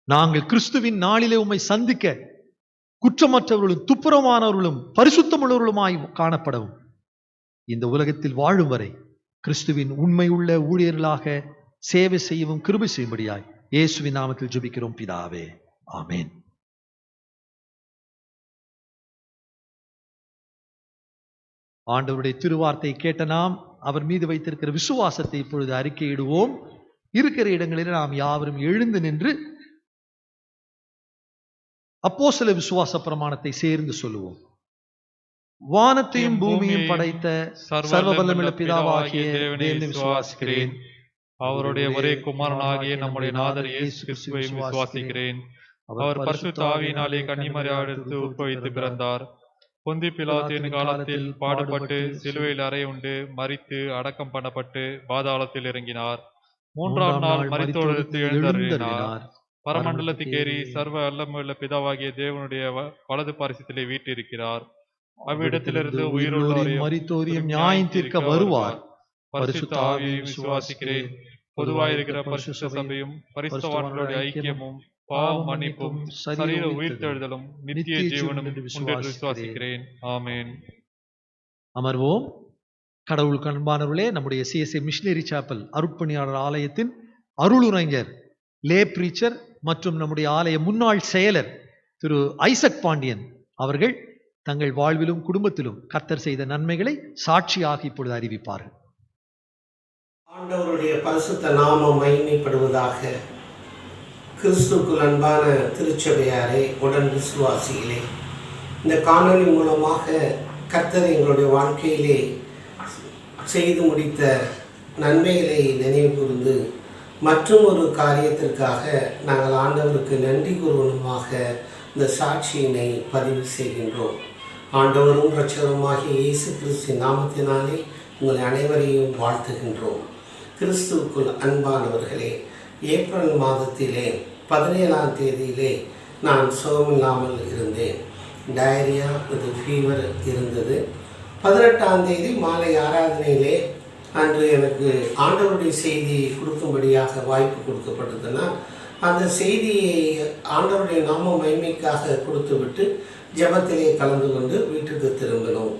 நாங்கள் கிறிஸ்துவின் நாளிலே உம்மை சந்திக்க குற்றமற்றவர்களும் துப்புரமானவர்களும் பரிசுத்தமுள்ளவர்களுமாய் காணப்படவும், இந்த உலகத்தில் வாழும் வரை கிறிஸ்துவின் உண்மை உள்ள ஊழியர்களாக சேவை செய்யவும் கிருபை செய்யும்படியாய் இயேசுவின் நாமத்தில் ஜெபிக்கிறோம் பிதாவே. ஆமென். ஆண்டவருடைய திருவார்த்தை கேட்ட நாம் அவர் மீது வைத்திருக்கிற விசுவாசத்தை இப்பொழுது அறிக்கையிடுவோம். இருக்கிற இடங்களில் நாம் யாவரும் எழுந்து நின்று அப்போஸ்தல விசுவாச பிரமாணத்தை சேர்ந்து சொல்லுவோம். வானத்தையும் பூமியும் படைத்த சர்வ வல்லமையுள்ள பிதாவாகிய தேவனை விசுவாசிக்கிறேன். அவருடைய ஒரே குமாரனாகிய நம்முடைய நாதர் இயேசு கிறிஸ்துவை விசுவாசிக்கிறேன். அவர் பரிசுத்த ஆவியினாலே கன்னிமரியாளிடத்து உட்பவித்து பிறந்தார். பொந்தி பிலாத்தின் காலத்தில் பாடுபட்டு சிலுவையில் அறையுண்டு மரித்து அடக்கம் பண்ணப்பட்டு பாதாளத்தில் இறங்கினார். 3ஆம் நாள் மரித்தோரிடத்து எழுந்தருளினார். பரமண்டலத்துக்கேறி சர்வ வல்லமையுள்ள பிதாவாகிய தேவனுடைய வலது பாரிசத்திலே வீற்றிருக்கிறார். அவ்விடத்திலிருந்து உயிருள்ளோரையும் மரித்தோரையும் நியாயம் தீர்க்க வருவார். பரிசுத்த ஆவியை விசுவாசிக்கிறேன். பொதுவாயிருக்கிற பரிசுத்த சபையும் பரிசுத்தவான்களுடைய ஐக்கியமும் பாவ மன்னிப்பும் சரீர உயிர்த்தெழுதலும் நித்திய ஜீவனும் என்று விசுவாசிக்கிறேன். ஆமென். அமர்வோம். கடவுள் அன்பானவர்களே, நம்முடைய CSA மிஷனரி சாப்பல் அருட்பணியாளர் ஆலயத்தின் அருளுரைஞர், லே பிரீச்சர் மற்றும் நம்முடைய ஆலய முன்னாள் செயலர் திரு ஐசக் பாண்டியன் அவர்கள் தங்கள் வாழ்விலும் குடும்பத்திலும் கர்த்தர் செய்த நன்மைகளை சாட்சியாக இப்பொழுது அறிவிப்பார்கள். ஆண்டவருடைய பரிசுத்த நாமம் மகிமைப்படுவதாக. கிறிஸ்துவுக்குள் அன்பான திருச்சபையாரே, உடன் விசுவாசிகளே, இந்த காணொளி மூலமாக கர்த்தர் எங்களுடைய வாழ்க்கையிலே செய்து முடித்த நன்மைகளை நினைவு கூர்ந்து மற்றும் ஒரு காரியத்திற்காக நாங்கள் ஆண்டவருக்கு நன்றி கூறுவனுமாக இந்த சாட்சியினை பதிவு செய்கின்றோம். ஆண்டவரும் இரட்சகருமாகிய இயேசு கிறிஸ்து நாமத்தினாலே உங்களை அனைவரையும் வாழ்த்துகின்றோம். கிறிஸ்துவுக்குள் அன்பானவர்களே, ஏப்ரல் மாதத்திலே 17ஆம் தேதியிலே நான் சுகமில்லாமல் இருந்தேன். டயரியா வித் ஃபீவர் இருந்தது. 18ஆம் தேதி மாலை ஆராதனையிலே அன்று எனக்கு ஆண்டவருடைய செய்தியை கொடுக்கும்படியாக வாய்ப்பு கொடுக்கப்பட்டதுனால் அந்த செய்தியை ஆண்டவருடைய நாம மகிமைக்காக கொடுத்துவிட்டு ஜெபத்திலே கலந்து கொண்டு வீட்டுக்கு திரும்பினோம்.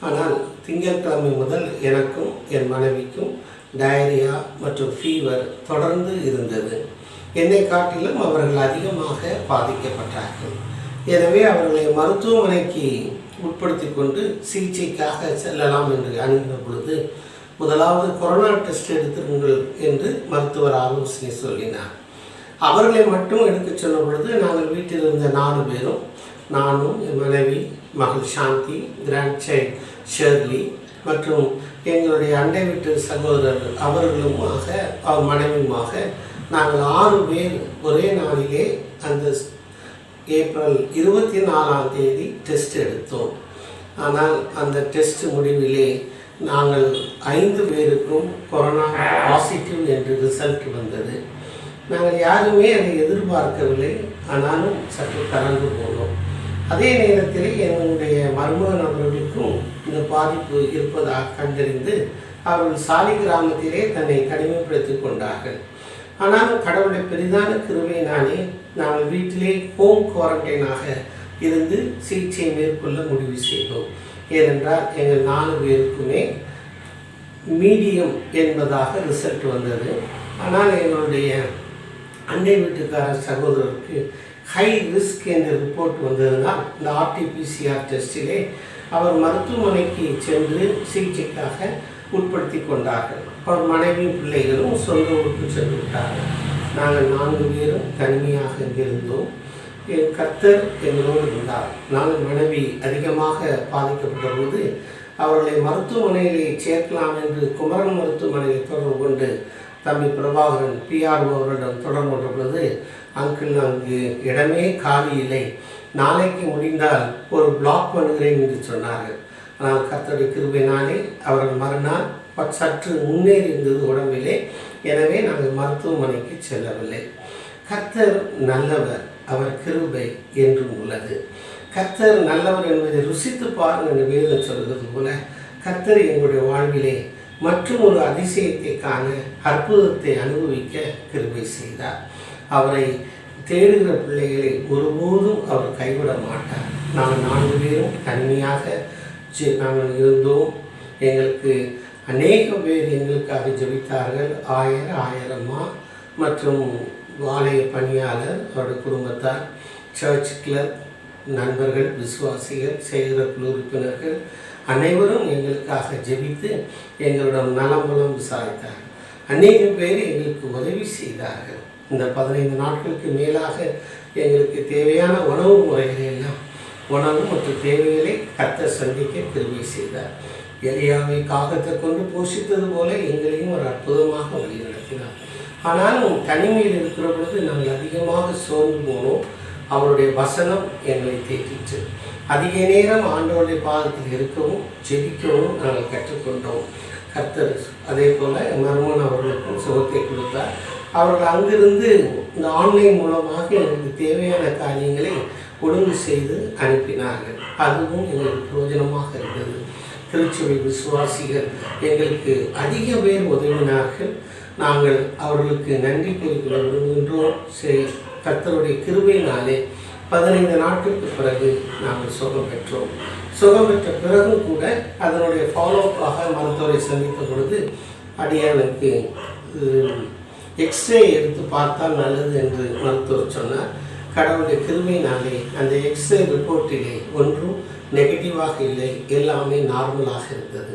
ஆனால் திங்கட்கிழமை முதல் எனக்கும் என் மனைவிக்கும் டயரியா மற்றும் ஃபீவர் தொடர்ந்து இருந்தது. என்னை காட்டிலும் அவர்கள் அதிகமாக பாதிக்கப்பட்டார்கள். எனவே அவர்களை மருத்துவமனைக்கு உட்படுத்தி கொண்டு சிகிச்சைக்காக செல்லலாம் என்று அணுகின பொழுது முதலாவது கொரோனா டெஸ்ட் எடுத்துருங்கள் என்று மருத்துவர் ஆலோசனை சொல்லினார். அவர்களை மட்டும் எடுக்க சொன்ன பொழுது நாங்கள் வீட்டில் இருந்த 4 பேரும், நானும் என் மனைவி மகள் சாந்தி, கிராண்ட் சைல்ட் ஷெர்லி மற்றும் எங்களுடைய அண்டை வீட்டு சகோதரர் அவர்களுமாக அவர் மனைவியுமாக நாங்கள் 6 பேர் ஒரே நாளிலே அந்த ஏப்ரல் 24ஆம் தேதி டெஸ்ட் எடுத்தோம். ஆனால் அந்த டெஸ்ட் முடிவிலே நாங்கள் 5 பேருக்கும் கொரோனா பாசிட்டிவ் என்று ரிசல்ட் வந்தது. நாங்கள் யாருமே அதை எதிர்பார்க்கவில்லை. ஆனாலும் சற்று கலந்து போனோம். அதே நேரத்தில் என்னுடைய மருமகன் அவர்களுக்கும் இந்த பாதிப்பு இருப்பதாக கண்டறிந்து அவர்கள் சாலி கிராமத்திலே தன்னை தனிமைப்படுத்திக் கொண்டார்கள். ஆனாலும் கடவுளுடைய பெரிதான கிருபையினாலே நாங்கள் வீட்டிலே ஹோம் குவாரண்டைனாக இருந்து சிகிச்சை மேற்கொள்ள முடிவு செய்தோம். ஏனென்றால் எங்கள் 4 பேருக்குமே மீடியம் என்பதாக ரிசல்ட் வந்தது. ஆனால் எங்களுடைய அண்டை வீட்டுக்கார சகோதரருக்கு ஹை ரிஸ்க் என்ற ரிப்போர்ட் வந்ததுனால் இந்த RT-PCR டெஸ்டிலே அவர் மருத்துவமனைக்கு சென்று சிகிச்சைக்காக உட்படுத்தி கொண்டார்கள். அவர் மனைவியும் பிள்ளைகளும் சொந்த ஊருக்கு சென்று விட்டார்கள். நாங்கள் 4 பேரும் தனிமையாக இருந்தோம். என் கர்த்தர் எங்களோடு இருந்தார். நாங்கள் மனைவி அதிகமாக பாதிக்கப்பட்ட போது அவர்களை மருத்துவமனையிலே சேர்க்கலாம் என்று குமரன் மருத்துவமனையில் தொடர்பு கொண்டு தம்பி பிரபாகரன் PRO அவரிடம் தொடர்பு கொண்ட பொழுது, அங்கிள் அங்கு இடமே காலி இல்லை, நாளைக்கு முடிந்தால் ஒரு பிளாக் பண்ணுகிறேன் என்று சொன்னார்கள். ஆனால் கர்த்தருடைய கிருபையினாலே அவர்கள் மறுநாள் சற்று முன்னேறி இருந்தது உடம்பிலே. எனவே நாங்கள் மருத்துவமனைக்கு செல்லவில்லை. கர்த்தர் நல்லவர், அவர் கிருபை என்றும் உள்ளது. கர்த்தர் நல்லவர் என்பதை ருசித்து பாருங்கள் என்று வேதம் சொல்கிறது போல கர்த்தர் எங்களுடைய வாழ்விலே மற்றும் ஒரு அதிசயத்தை காண, அற்புதத்தை அனுபவிக்க கிருபை செய்தார். அவரை தேடுகிற பிள்ளைகளை ஒருபோதும் அவர் கைவிட மாட்டார். நாங்கள் 4 பேரும் தனிமையாக நாங்கள் இருந்தோம். எங்களுக்கு அநேக பேர் எங்களுக்காக ஜெபித்தார்கள். ஆயிரமா மற்றும் ஆலய பணியாளர், அவருடைய குடும்பத்தார், சர்ச் கிளர்க், நண்பர்கள், விசுவாசிகள், செய்கிற குழு உறுப்பினர்கள் அனைவரும் எங்களுக்காக ஜெபித்து எங்களிடம் நலமுலம் விசாரித்தார்கள். அநேக பேர் எங்களுக்கு உதவி செய்தார்கள். இந்த 15 நாட்களுக்கு மேலாக எங்களுக்கு தேவையான உணவு முறைகளை எல்லாம், உணவு மற்றும் தேவைகளை கர்த்தர் சந்திக்க கிருபை செய்தார். எலியாவை காகத்தை கொண்டு போஷித்தது போல எங்களையும் ஒரு அற்புதமாக வழிநடத்தினார். ஆனாலும் தனிமையில் இருக்கிற பொழுது நாங்கள் அதிகமாக சோர்ந்து போனோம். அவருடைய வசனம் எங்களை தேற்றிற்று. அதிக நேரம் ஆண்டவருடைய பாதத்தில் இருக்கவும் ஜெபிக்கவும் நாங்கள் கற்றுக்கொண்டோம். கர்த்தர் அதே போல் மர்மன் அவர்களுக்கும் சுகத்தை கொடுத்தார். அவர்கள் அங்கிருந்து இந்த ஆன்லைன் மூலமாக எங்களுக்கு தேவையான காரியங்களை ஒழுங்கு செய்து அனுப்பினார்கள். அதுவும் எங்களுக்கு பிரயோஜனமாக இருந்தது. திருச்சபை விசுவாசிகள் எங்களுக்கு அதிக பேர் உதவினார்கள். நாங்கள் அவர்களுக்கு நன்றி கூறிக்கொள்ள விரும்புகின்றோம். கர்த்தருடைய கிருபையினாலே 15 நாட்களுக்கு பிறகு நாங்கள் சுகம் பெற்றோம். சுகம் பெற்ற பிறகும் கூட அதனுடைய ஃபாலோஅப்பாக மருத்துவரை சந்தித்த பொழுது அடியானுக்கு எக்ஸ்ரே எடுத்து பார்த்தால் நல்லது என்று மருத்துவர் சொன்னார். கடவுளுடைய கிருபையினாலே அந்த எக்ஸ்ரே ரிப்போர்ட்டிலே ஒன்றும் நெகட்டிவாக இல்லை, எல்லாமே நார்மலாக இருந்தது.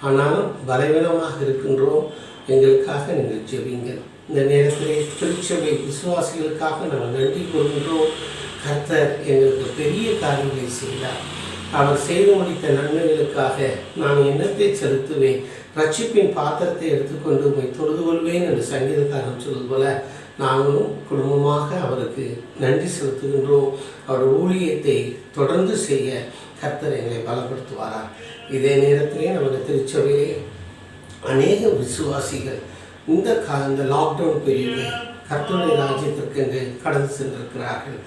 ஆனாலும் பலவீனமாக இருக்கின்றோம், எங்களுக்காக நீங்கள் ஜெபிங்கள். இந்த நேரத்திலே திருச்சபை விசுவாசிகளுக்காக நாங்கள் நன்றி கூறுகின்றோம். கர்த்தர் எங்களுக்கு பெரிய காரியங்களை செய்தார். அவர் செய்து முடித்த நன்மைகளுக்காக நான் எண்ணத்தை செலுத்துவேன், ரட்சிப்பின் பாத்திரத்தை எடுத்துக்கொண்டு உண்மை தொழுது கொள்வேன் என்று சங்கீதக்காரன் சொல்வது போல நாங்களும் குடும்பமாக அவருக்கு நன்றி செலுத்துகின்றோம். அவர் ஊழியத்தை தொடர்ந்து செய்ய கர்த்தர் எங்களை பலப்படுத்துவாரார். இதே நேரத்திலே நமது திருச்சபையிலே அநேக விசுவாசிகள் இந்த லாக்டவுன் பீரியடில் கர்த்தருடைய ராஜ்யத்திற்கு என்று கடந்து சென்றிருக்கிறார்கள்.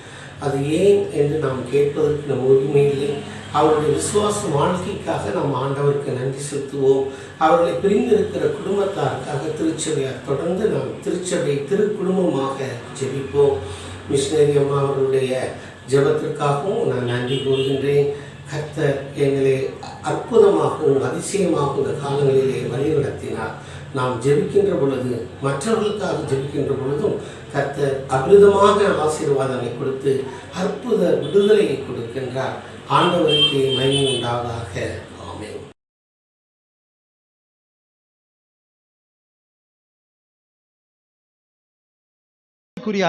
அது ஏன் என்று நாம் கேட்பதற்கு நம் உரிமை இல்லை. அவருடைய விசுவாச வாழ்க்கைக்காக நாம் ஆண்டவருக்கு நன்றி செலுத்துவோம். அவர்களை பிரிந்திருக்கிற குடும்பத்தாருக்காக திருச்சபையார் தொடர்ந்து நாம் திருச்சபை குடும்பமாக ஜெபிப்போம். மிஷினரி அம்மா அவர்களுடைய ஜெபத்திற்காகவும் நான் நன்றி கூறுகின்றேன். கர்த்தர் எங்களை அற்புதமாகவும் அதிசயமாகவும் இந்த காலங்களிலே வழிநடத்தினார். நாம் ஜெபிக்கின்ற பொழுது, மற்றவர்களுக்காக ஜெபிக்கின்ற பொழுதும் கர்த்தர் அற்புதமாக ஆசீர்வாதங்களை கொடுத்து அற்புத விடுதலையை கொடுக்கின்றார். ஆண்டவருக்கு மகிமை உண்டாவதாக. ஆமென்.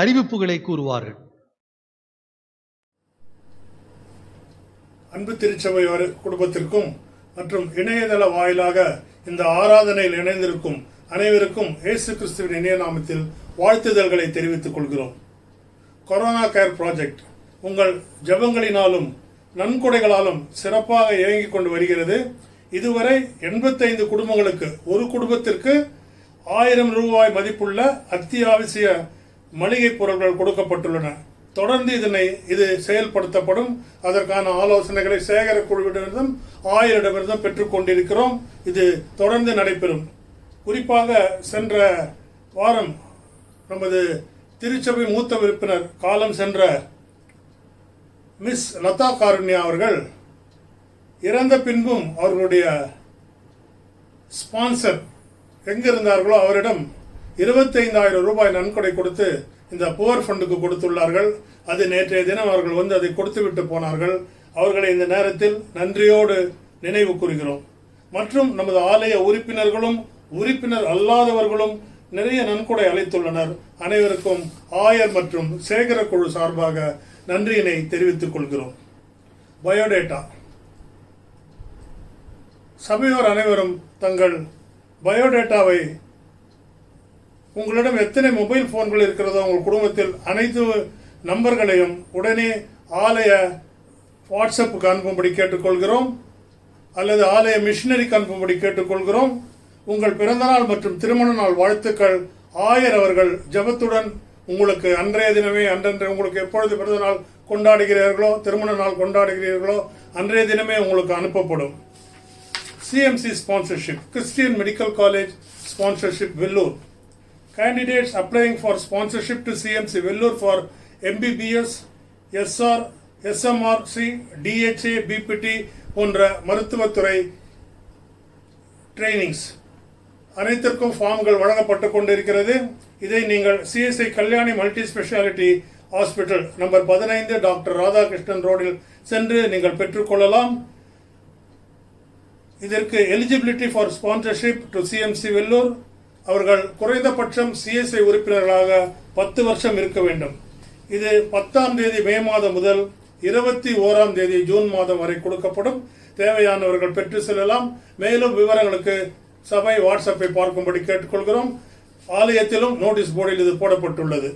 அறிவிப்புகளை கூறுவார்கள். அன்பு திருச்சபை குடும்பத்திற்கும் மற்றும் இணையதள வாயிலாக இந்த ஆராதனையில் இணைந்திருக்கும் அனைவருக்கும் இயேசு கிறிஸ்துவின் இணைய நாமத்தில் வாழ்த்துதல்களை தெரிவித்துக் கொள்கிறோம். கொரோனா கேர் ப்ராஜெக்ட் உங்கள் ஜெபங்களினாலும் நன்கொடைகளாலும் சிறப்பாக இயங்கிக் கொண்டு வருகிறது. இதுவரை 85 குடும்பங்களுக்கு, ஒரு குடும்பத்திற்கு 1000 ரூபாய் மதிப்புள்ள அத்தியாவசிய மளிகை பொருட்கள் கொடுக்கப்பட்டுள்ளன. தொடர்ந்து இது செயல்படுத்தப்படும். அதற்கான ஆலோசனைகளை சேகர குழுவிடமிருந்தும் ஆயரிடமிருந்தும் பெற்றுக்கொண்டிருக்கிறோம். இது தொடர்ந்து நடைபெறும். குறிப்பாக சென்ற வாரம் நமது திருச்சபை மூத்த உறுப்பினர் காலம் சென்ற மிஸ் லதா காருண்யா அவர்கள் இறந்த பின்பும் அவர்களுடைய ஸ்பான்சர் எங்கிருந்தார்களோ அவரிடம் 25,000 ரூபாய் நன்கொடை கொடுத்து இந்த புவர் ஃபண்டுக்கு கொடுத்துள்ளார்கள். அது நேற்றைய தினம் அவர்கள் வந்து அதை கொடுத்து விட்டு போனார்கள். அவர்களை இந்த நேரத்தில் நன்றியோடு நினைவு கூறுகிறோம். மற்றும் நமது ஆலய உறுப்பினர்களும் உறுப்பினர் அல்லாதவர்களும் நிறைய நன்கொடை அளித்துள்ளனர். அனைவருக்கும் ஆயர் மற்றும் சேகர குழு சார்பாக நன்றியினை தெரிவித்துக் கொள்கிறோம். பயோடேட்டா. சபையோர் அனைவரும் தங்கள் பயோடேட்டாவை, உங்களிடம் எத்தனை மொபைல் போன்கள் இருக்கிறதோ உங்கள் குடும்பத்தில் அனைத்து நம்பர்களையும் உடனே ஆலய வாட்ஸ்அப்புக்கு அனுப்பும்படி கேட்டுக்கொள்கிறோம், அல்லது ஆலய மிஷினரிக்கு அனுப்பும்படி கேட்டுக்கொள்கிறோம். உங்கள் பிறந்தநாள் மற்றும் திருமண நாள் வாழ்த்துக்கள் ஆயர் அவர்கள் ஜெபத்துடன் உங்களுக்கு அன்றைய தினமே, அன்றன்று உங்களுக்கு எப்பொழுது பிறந்த நாள் கொண்டாடுகிறீர்களோ, திருமண நாள் கொண்டாடுகிறீர்களோ அன்றைய தினமே உங்களுக்கு அனுப்பப்படும். CMC sponsorship, Christian Medical College sponsorship, Vellore. Candidates applying for sponsorship to CMC Vellore for MBBS, SR, SMRC, DHA, BPT போன்ற மருத்துவத்துறை ட்ரைனிங்ஸ் அனைத்திற்கும் ஃபார்ம்கள் வழங்கப்பட்டு கொண்டிருக்கிறது. இதை நீங்கள் CSI Kalyani multi speciality hospital number 15 doctor Radhakrishnan ரோடில் சென்று நீங்கள் பெற்றுக்கொள்ளலாம். இதற்கு eligibility for sponsorship to CMC Vellore, அவர்கள் குறைந்தபட்சம் CSI உறுப்பினர்களாக 10 வருஷம் இருக்க வேண்டும். இது 10ஆம் தேதி மே மாதம் முதல் 21ஆம் தேதி ஜூன் மாதம் வரை கொடுக்கப்படும். தேவையானவர்கள் பெற்று செல்லலாம். மேலும் விவரங்களுக்கு சபை வாட்ஸ்அப்பை பார்க்கும்படி கேட்டுக்கொள்கிறோம். ஆலயத்திலும் நோட்டீஸ் போர்டில் இது போடப்பட்டுள்ளது.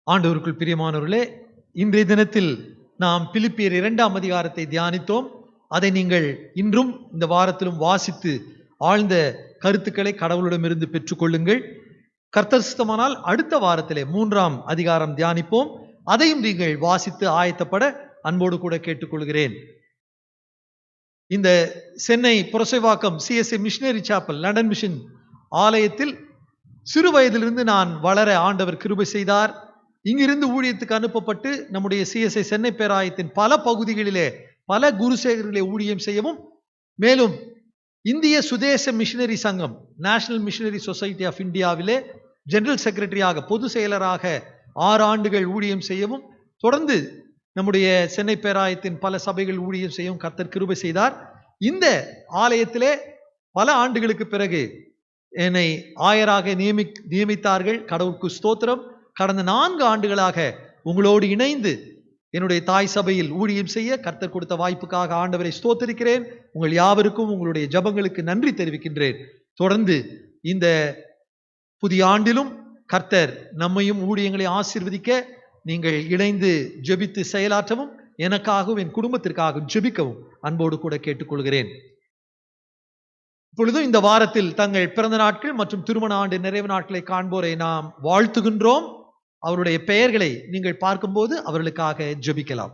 ஆண்டவருக்குள் பிரியமானவர்களே, இன்றைய தினத்தில் நாம் பிலிப்பியர் 2ஆம் அதிகாரத்தை தியானித்தோம். அதை நீங்கள் இன்றும் இந்த வாரத்திலும் வாசித்து ஆழ்ந்த கருத்துக்களை கடவுளிடமிருந்து பெற்றுக்கொள்ளுங்கள். கர்த்தர் சித்தமானால் அடுத்த வாரத்திலே 3ஆம் அதிகாரம் தியானிப்போம். அதையும் நீங்கள் வாசித்து ஆயத்தப்பட அன்போடு கூட கேட்டுக்கொள்கிறேன். இந்த Chennai Purasaiwalkam CSI missionary chapel London mission ஆலயத்தில் சிறு வயதிலிருந்து நான் வளர ஆண்டவர் கிருபை செய்தார். இங்கிருந்து ஊழியத்துக்கு அனுப்பப்பட்டு நம்முடைய CSI சென்னை பேராயத்தின் பல பகுதிகளிலே பல குருசேகரிலே ஊழியம் செய்யவும், மேலும் இந்திய சுதேச மிஷனரி சங்கம் நேஷனல் மிஷனரி சொசைட்டி ஆஃப் இந்தியாவிலே ஜெனரல் செக்ரட்டரியாக பொது செயலராக 6 ஆண்டுகள் ஊழியம் செய்யவும், தொடர்ந்து நம்முடைய சென்னை பேராயத்தின் பல சபைகள் ஊழியம் செய்யவும் கர்த்தர் கிருபை செய்தார். இந்த ஆலயத்திலே பல ஆண்டுகளுக்கு பிறகு என்னை ஆயராக நியமித்தார்கள். கடவுளுக்கு ஸ்தோத்திரம். கடந்த 4 ஆண்டுகளாக உங்களோடு இணைந்து என்னுடைய தாய் சபையில் ஊழியம் செய்ய கர்த்தர் கொடுத்த வாய்ப்புக்காக ஆண்டவரை ஸ்தோத்திரிக்கிறேன். உங்கள் யாவருக்கும் உங்களுடைய ஜெபங்களுக்கு நன்றி தெரிவிக்கின்றேன். தொடர்ந்து இந்த புதிய ஆண்டிலும் கர்த்தர் நம்மையும் ஊழியங்களை ஆசீர்வதிக்க நீங்கள் இணைந்து ஜெபித்து செயலாற்றவும், எனக்காகவும் என் குடும்பத்திற்காகவும் ஜெபிக்கவும் அன்போடு கூட கேட்டுக்கொள்கிறேன். இப்பொழுதும் இந்த வாரத்தில் தங்கள் பிறந்த நாட்கள் மற்றும் திருமண ஆண்டு நிறைவு நாட்களை காண்போரை நாம் வாழ்த்துகின்றோம். அவருடைய பெயர்களை நீங்கள் பார்க்கும்போது அவர்களுக்காக ஜெபிக்கலாம்.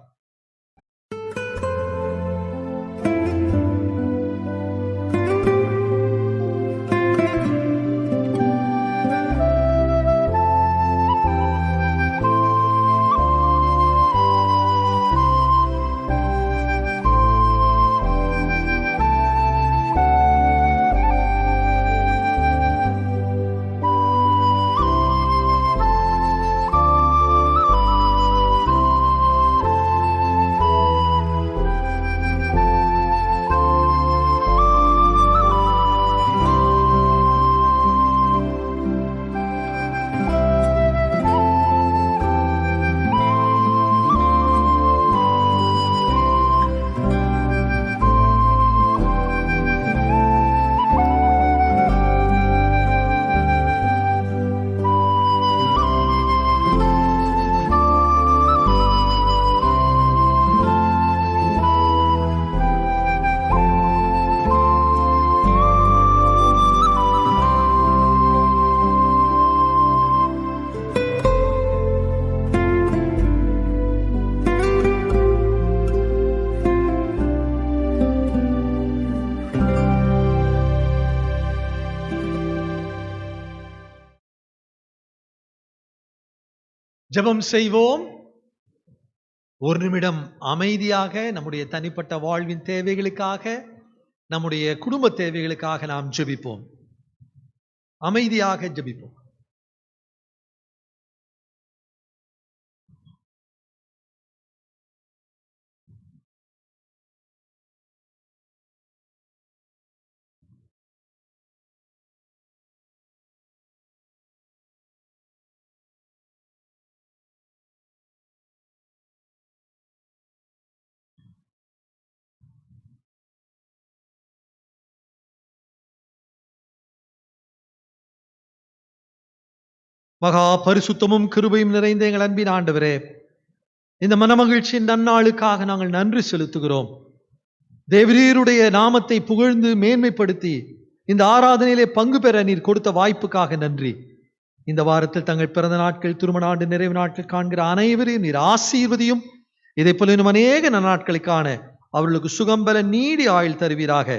ஜெபம் செய்வோம். ஒரு நிமிடம் அமைதியாக நம்முடைய தனிப்பட்ட வாழ்வின் தேவைகளுக்காக, நம்முடைய குடும்ப தேவைகளுக்காக நாம் ஜெபிப்போம். அமைதியாக ஜெபிப்போம். மகா பரிசுத்தமும் கிருபையும் நிறைந்த எங்கள் அன்பின் ஆண்டவரே, இந்த மனமகிழ்ச்சியின் நன்னாளுக்காக நாங்கள் நன்றி செலுத்துகிறோம். தேவரீருடைய நாமத்தை புகழ்ந்து மேன்மைப்படுத்தி இந்த ஆராதனையிலே பங்கு பெற நீர் கொடுத்த வாய்ப்புக்காக நன்றி. இந்த வாரத்தில் தங்கள் பிறந்த நாட்கள், திருமண ஆண்டு நிறைவு நாட்கள் காண்கிற அனைவரையும் நீர் ஆசீர்வதியும். இதை போல இன்னும் அநேக நன்னாட்களை காண அவர்களுக்கு சுகம்பல நீடி ஆயுள் தருவீராக.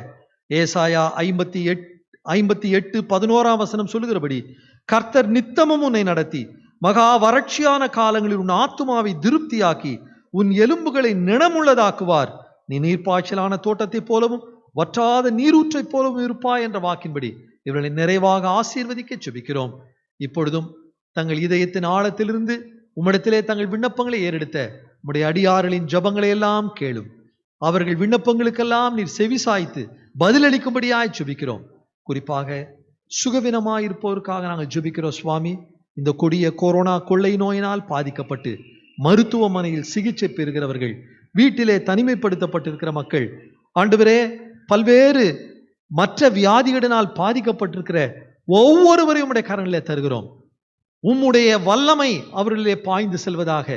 ஏசாயா 58:11 சொல்லுகிறபடி, கர்த்தர் நித்தமும் உன்னை நடத்தி மகா வறட்சியான காலங்களில் உன் ஆத்துமாவை திருப்தியாக்கி உன் எலும்புகளை நிணமுள்ளதாக்குவார். நீ நீர்ப்பாய்ச்சலான தோட்டத்தைப் போலவும் வற்றாத நீரூற்றைப் போலவும் இருப்பாய் என்ற வாக்கின்படி இவர்களை நிறைவாக ஆசீர்வதிக்க ஜெபிக்கிறோம். இப்பொழுதும் தங்கள் இதயத்தின் ஆழத்திலிருந்து உம்மிடத்திலே தங்கள் விண்ணப்பங்களை ஏறெடுத்த உம்முடைய அடியார்களின் ஜெபங்களை எல்லாம் கேளும். அவர்கள் விண்ணப்பங்களுக்கெல்லாம் நீர் செவி சாய்த்து பதிலளிக்கும்படியாய் ஜெபிக்கிறோம். குறிப்பாக சுகவீனமாயிருப்போருக்காக நாங்கள் ஜெபிக்கிறோம் சுவாமி. இந்த கொடிய கொரோனா கொள்ளை நோயினால் பாதிக்கப்பட்டு மருத்துவமனையில் சிகிச்சை பெறுகிறவர்கள், வீட்டிலே தனிமைப்படுத்தப்பட்டிருக்கிற மக்கள், ஆண்டவரே பல்வேறு மற்ற வியாதிகளினால் பாதிக்கப்பட்டிருக்கிற ஒவ்வொருவரையும் உம்முடைய கரங்களிலே தருகிறோம். உம்முடைய வல்லமை அவர்களிலே பாய்ந்து செல்வதாக.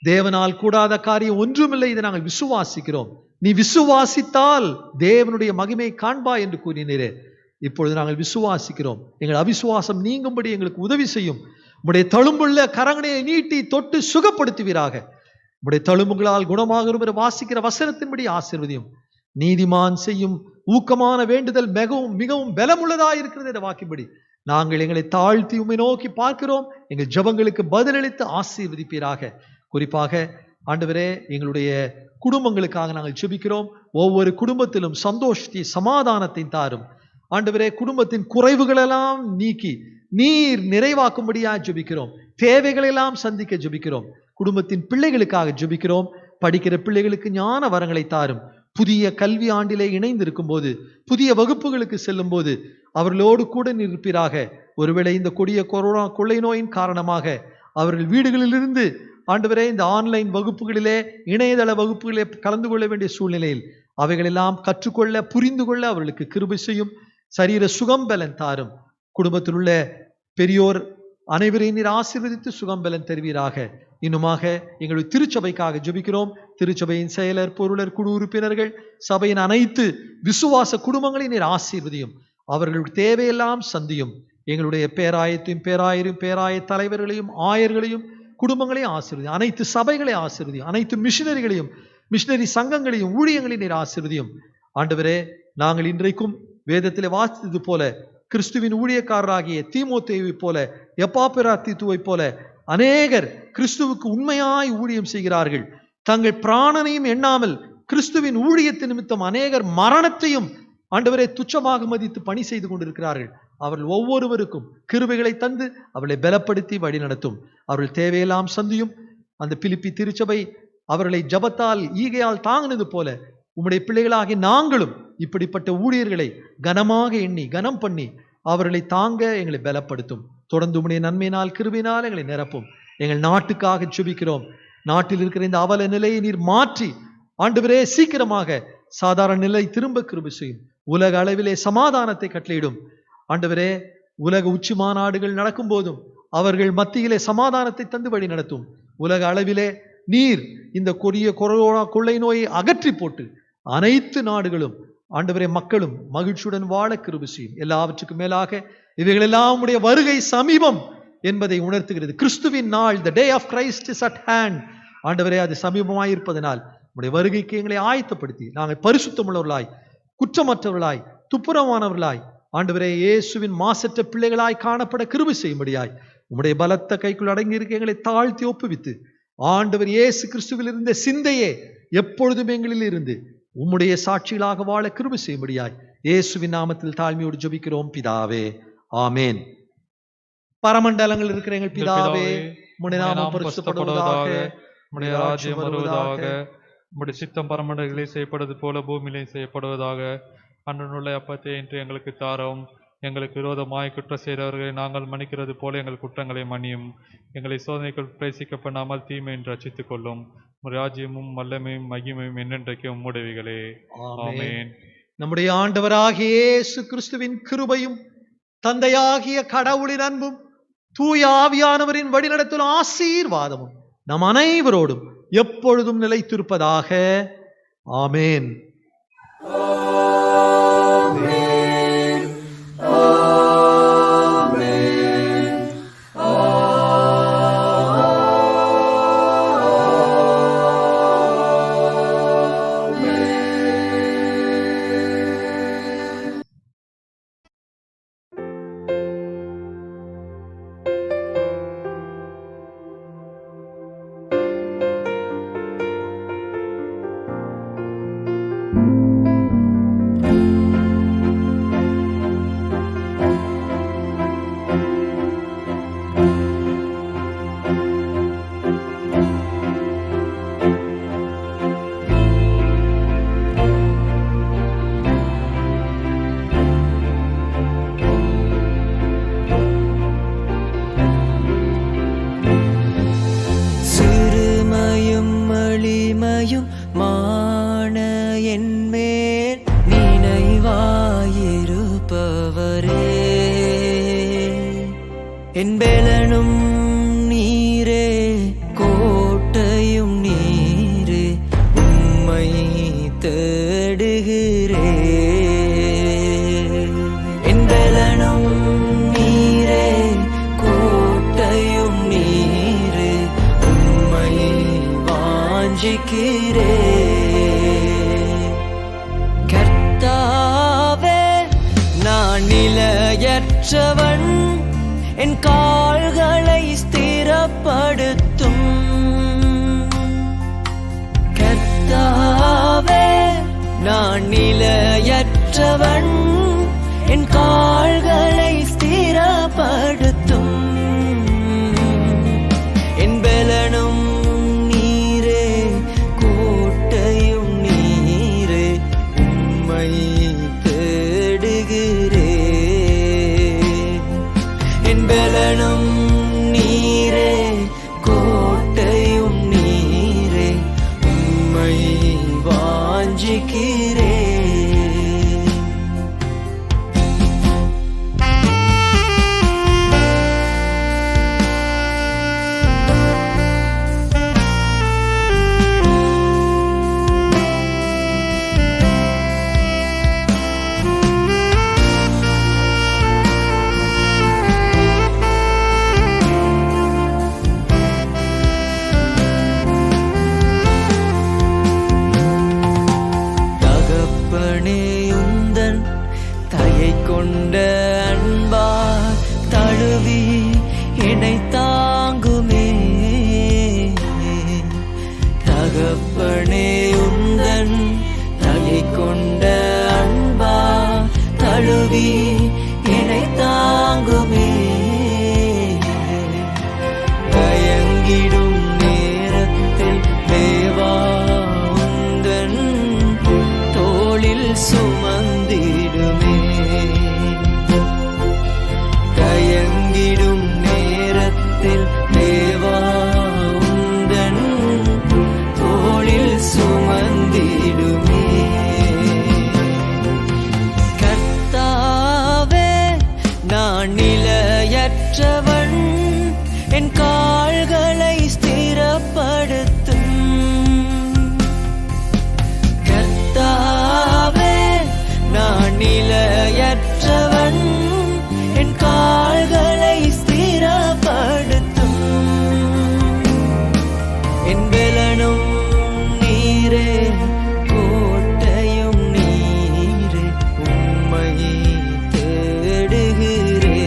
தேவனால் கூடாத காரியம் ஒன்றுமில்லை, இதை நாங்கள் விசுவாசிக்கிறோம். நீ விசுவாசித்தால் தேவனுடைய மகிமை காண்பாய் என்று கூறினீரே. இப்பொழுது நாங்கள் விசுவாசிக்கிறோம். எங்கள் அவிசுவாசம் நீங்கும்படி எங்களுக்கு உதவி செய்யும். உம்முடைய தழும்புள்ள கரங்களை நீட்டி தொட்டு சுகப்படுத்துவீராக. உம்முடைய தழும்புகளால் குணமாக வாசிக்கிற வசனத்தின்படி ஆசீர்வதியும். நீதிமான் செய்யும் ஊக்கமான வேண்டுதல் மிகவும் மிகவும் பலமுள்ளதாக இருக்கிறது என்ற வாக்கின்படி நாங்கள் எங்களை தாழ்த்தி உம்மை நோக்கி பார்க்கிறோம். எங்கள் ஜெபங்களுக்கு பதிலளித்து ஆசீர்வதிப்பீராக. குறிப்பாக ஆண்டவரே, எங்களுடைய குடும்பங்களுக்காக நாங்கள் ஜெபிக்கிறோம். ஒவ்வொரு குடும்பத்திலும் சந்தோஷத்தை சமாதானத்தை தாரும் ஆண்டவரே. குடும்பத்தின் குறைவுகளெல்லாம் நீக்கி நீர் நிறைவாக்கும்படியாக ஜெபிக்கிறோம். தேவைகளெல்லாம் சந்திக்க ஜெபிக்கிறோம். குடும்பத்தின் பிள்ளைகளுக்காக ஜெபிக்கிறோம். படிக்கிற பிள்ளைகளுக்கு ஞான வரங்களை தாரும். புதிய கல்வி ஆண்டிலே இணைந்திருக்கும் போது, புதிய வகுப்புகளுக்கு செல்லும் போது அவர்களோடு கூட நிற்பீராக. ஒருவேளை இந்த கொடிய கொரோனா கொள்ளை நோயின் காரணமாக அவர்கள் வீடுகளிலிருந்து ஆண்டவரே இந்த ஆன்லைன் வகுப்புகளிலே, இணையதள வகுப்புகளிலே கலந்து கொள்ள வேண்டிய சூழ்நிலையில் அவைகளெல்லாம் கற்றுக்கொள்ள, புரிந்து கொள்ள அவர்களுக்கு கிருபை செய்யும். சரீர சுகம்பலன் தாரும். குடும்பத்தில் உள்ள பெரியோர் அனைவரையும் நீர் ஆசீர்வதித்து சுகம்பலன் தருவீராக. இன்னுமாக எங்களுடைய திருச்சபைக்காக ஜெபிக்கிறோம். திருச்சபையின் செயலர், பொருளர், குழு உறுப்பினர்கள், சபையின் அனைத்து விசுவாச குடும்பங்களை நீர் ஆசீர்வதியும். அவர்களுடைய தேவையெல்லாம் சந்தியும். எங்களுடைய பேராயத்தையும் பேராய தலைவர்களையும் ஆயர்களையும் குடும்பங்களையும் ஆசீர்வதியும். அனைத்து சபைகளை ஆசீர்வதியும். அனைத்து மிஷினரி சங்கங்களையும் ஊழியங்களையும் நீர் ஆசீர்வதியும். ஆண்டவரே, நாங்கள் இன்றைக்கும் வேதத்திலே வாசித்தது போல கிறிஸ்துவின் ஊழியக்காரராகிய தீமோத்தேயுவை போல, எப்பாப்பிராத்தீத்துவை போல அநேகர் கிறிஸ்துவுக்கு உண்மையாய் ஊழியம் செய்கிறார்கள். தங்கள் பிராணனையும் எண்ணாமல் கிறிஸ்துவின் ஊழியத்தின் நிமித்தம் அநேகர் மரணத்தையும் ஆண்டவரை துச்சமாக மதித்து பணி செய்து கொண்டிருக்கிறார்கள். அவர்கள் ஒவ்வொருவருக்கும் கிருபைகளை தந்து அவர்களை பலப்படுத்தி வழி நடத்தும். அவர்கள் தேவையெல்லாம் சந்தியும். அந்த பிலிப்பி திருச்சபை அவர்களை ஜபத்தால் ஈகையால் தாங்கினது போல உம்முடைய பிள்ளைகளாகி நாங்களும் இப்படிப்பட்ட ஊழியர்களை கனமாக எண்ணி கனம் பண்ணி அவர்களை தாங்க எங்களை பலப்படுத்தும். தொடர்ந்து உம்முடைய நன்மையினால் கிருபையினால் எங்களை நிரப்பும். எங்கள் நாட்டுக்காக ஜெபிக்கிறோம். நாட்டில் இருக்கிற இந்த அவல நிலையை நீர் மாற்றி ஆண்டவரே சீக்கிரமாக சாதாரண நிலை திரும்ப கிருபை செய்யும். உலக அளவிலே சமாதானத்தை கட்டளையிடும். ஆண்டவரே, உலக உச்சி மாநாடுகள் நடக்கும் போதும் அவர்கள் மத்தியிலே சமாதானத்தை தந்து வழி நடத்தும். உலக அளவிலே நீர் இந்த கொடிய கொரோனா கொள்ளை நோயை அகற்றி போட்டு அனைத்து நாடுகளும் ஆண்டவரே மக்களும் மகிழ்ச்சியுடன் வாழ கிருபை செய்யும். எல்லாவற்றுக்கும் மேலாக இவைகளெல்லாம் உடைய வருகை சமீபம் என்பதை உணர்த்துகிறது. கிறிஸ்துவின் நாள், the day of Christ is at hand. ஆண்டவரே, அது சமீபமாயிருப்பதனால் உடைய வருகைக்கு எங்களை ஆயத்தப்படுத்தி நாங்கள் பரிசுத்தமுள்ளவர்களாய், குற்றமற்றவர்களாய், துப்புரவானவர்களாய், ஆண்டவரே இயேசுவின் மாசற்ற பிள்ளைகளாய் காணப்பட கிருபை செய்யும்படியாய் உம்முடைய பலத்த கைக்குள் அடங்கி இருக்க எங்களை தாழ்த்தி ஒப்புவித்து ஆண்டவர் இயேசு கிறிஸ்துவில் இருந்த சிந்தையே எப்பொழுதும் எங்களில் இருந்து உம்முடைய சாட்சிகளாக வாழ கிருபை செய்யும்படியாய் இயேசுவின் நாமத்தில் தாழ்மையோடு ஜெபிக்கிறோம் பிதாவே, ஆமேன். பரமண்டலங்கள் இருக்கிற எங்கள் பிதாவே, உம்முடைய நாமம் பரிசுத்தப்படுவதாக, உம்முடைய ராஜ்யம் வருவதாக, உம்முடைய சித்தம் பரமண்டலங்களிலே செய்யப்படுவது போல பூமியிலே செய்யப்படுவதாக. அன்றனுள்ள அப்பத்தை இன்று எங்களுக்கு தாரும். எங்களுக்கு விரோதமாய் குற்றம் செய்தவர்களை நாங்கள் மன்னிக்கிறது போல எங்கள் குற்றங்களை மன்னியும். எங்களை சோதனைக்குள் பிரவேசிக்க பண்ணாமல் தீமை என்று ரட்சித்துக் கொள்ளும். ராஜ்யமும் வல்லமையும் மகிமையும் என்றென்றைக்கும் உம்முடையவைகளே, ஆமென். நம்முடைய ஆண்டவராகிய இயேசு கிறிஸ்துவின் கிருபையும் தந்தையாகிய கடவுளின் அன்பும் தூய ஆவியானவரின் வழிநடத்தலும் ஆசீர்வாதமும் நம் அனைவரோடும் எப்பொழுதும் நிலைத்திருப்பதாக. ஆமென். மான என்மேல் நினைவாயிருப்பவரே, என் பெலனும் நீரே, கோட்டையும் நீரே, உம்மை தேடுகிறே. என் பெலனும் நீரே, கோட்டையும் நீரே, உம்மை வாஞ்சிக்கிறே. கர்த்தாவே, நான் நிலையற்றவன், என் கால்களை ஸ்திரப்படுத்தும். கர்த்தாவே, நான் நிலையற்றவன், என் கால்களை ஸ்திரப்படுத்தும். என் பெலனும் நீரே, கோட்டையும் நீரே, உம்மை தேடுகிறே. என் பெலனும் நீரே, கோட்டையும் நீரே, உம்மை வாஞ்சிக்கிறே. கொண்ட அன்பா தழுவி என்னை தாங்குமே. தகப்பனே, உந்தன் தலை கொண்ட அன்பா தழுவி என்னை தாங்குமே. தயங்கிடும் நேரத்தில் தேவா, உந்தன் தோளில் சுமந்திடுமே. தயங்கிடும் நேரத்தில் தேவா, உந்தன் தோளில் சுமந்திடுமே. கர்த்தாவே, நான் நிலையற்றவன், என் கால்களை ஸ்திரப்படுத்தும். கர்த்தாவே, நான் நிலையற்றவன், என் கால்களை ஸ்திரப்படுத்தும். என் பெலனும் நீரே, கோட்டையும் நீரே, உம்மை தேடுகிறே.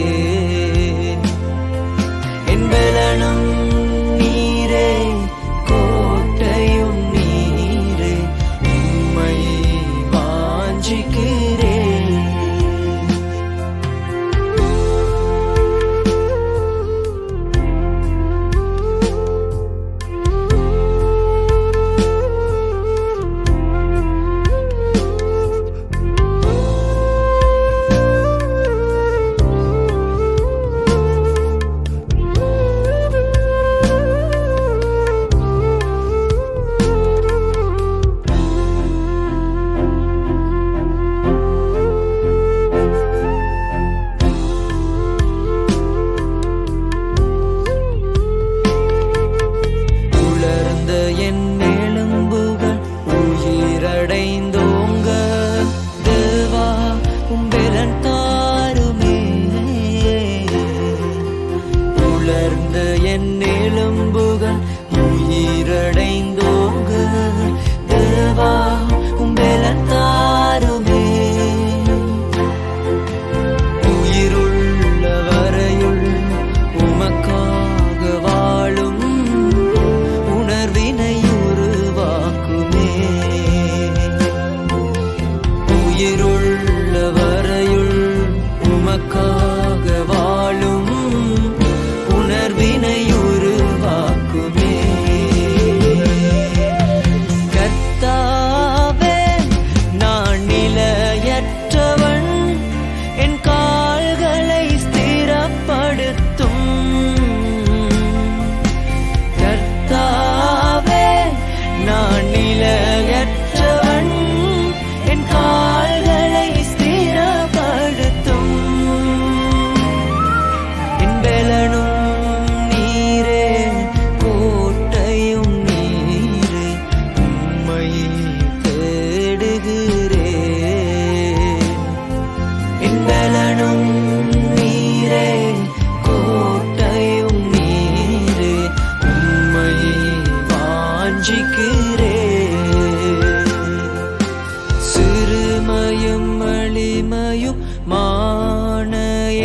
மான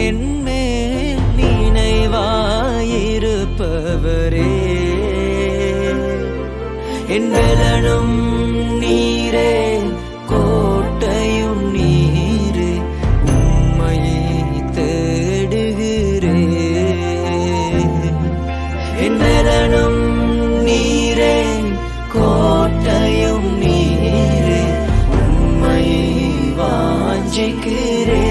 என்மேல் நினைவாயிருப்பவரே. என் பலனும் நீரே, கோட்டையும் நீரே, உம்மையே தேடுகிறேன். என் பலனும் நீரே, கோட்டையும் நீரே, உம்மையே வாஞ்சிக்கிறேன்.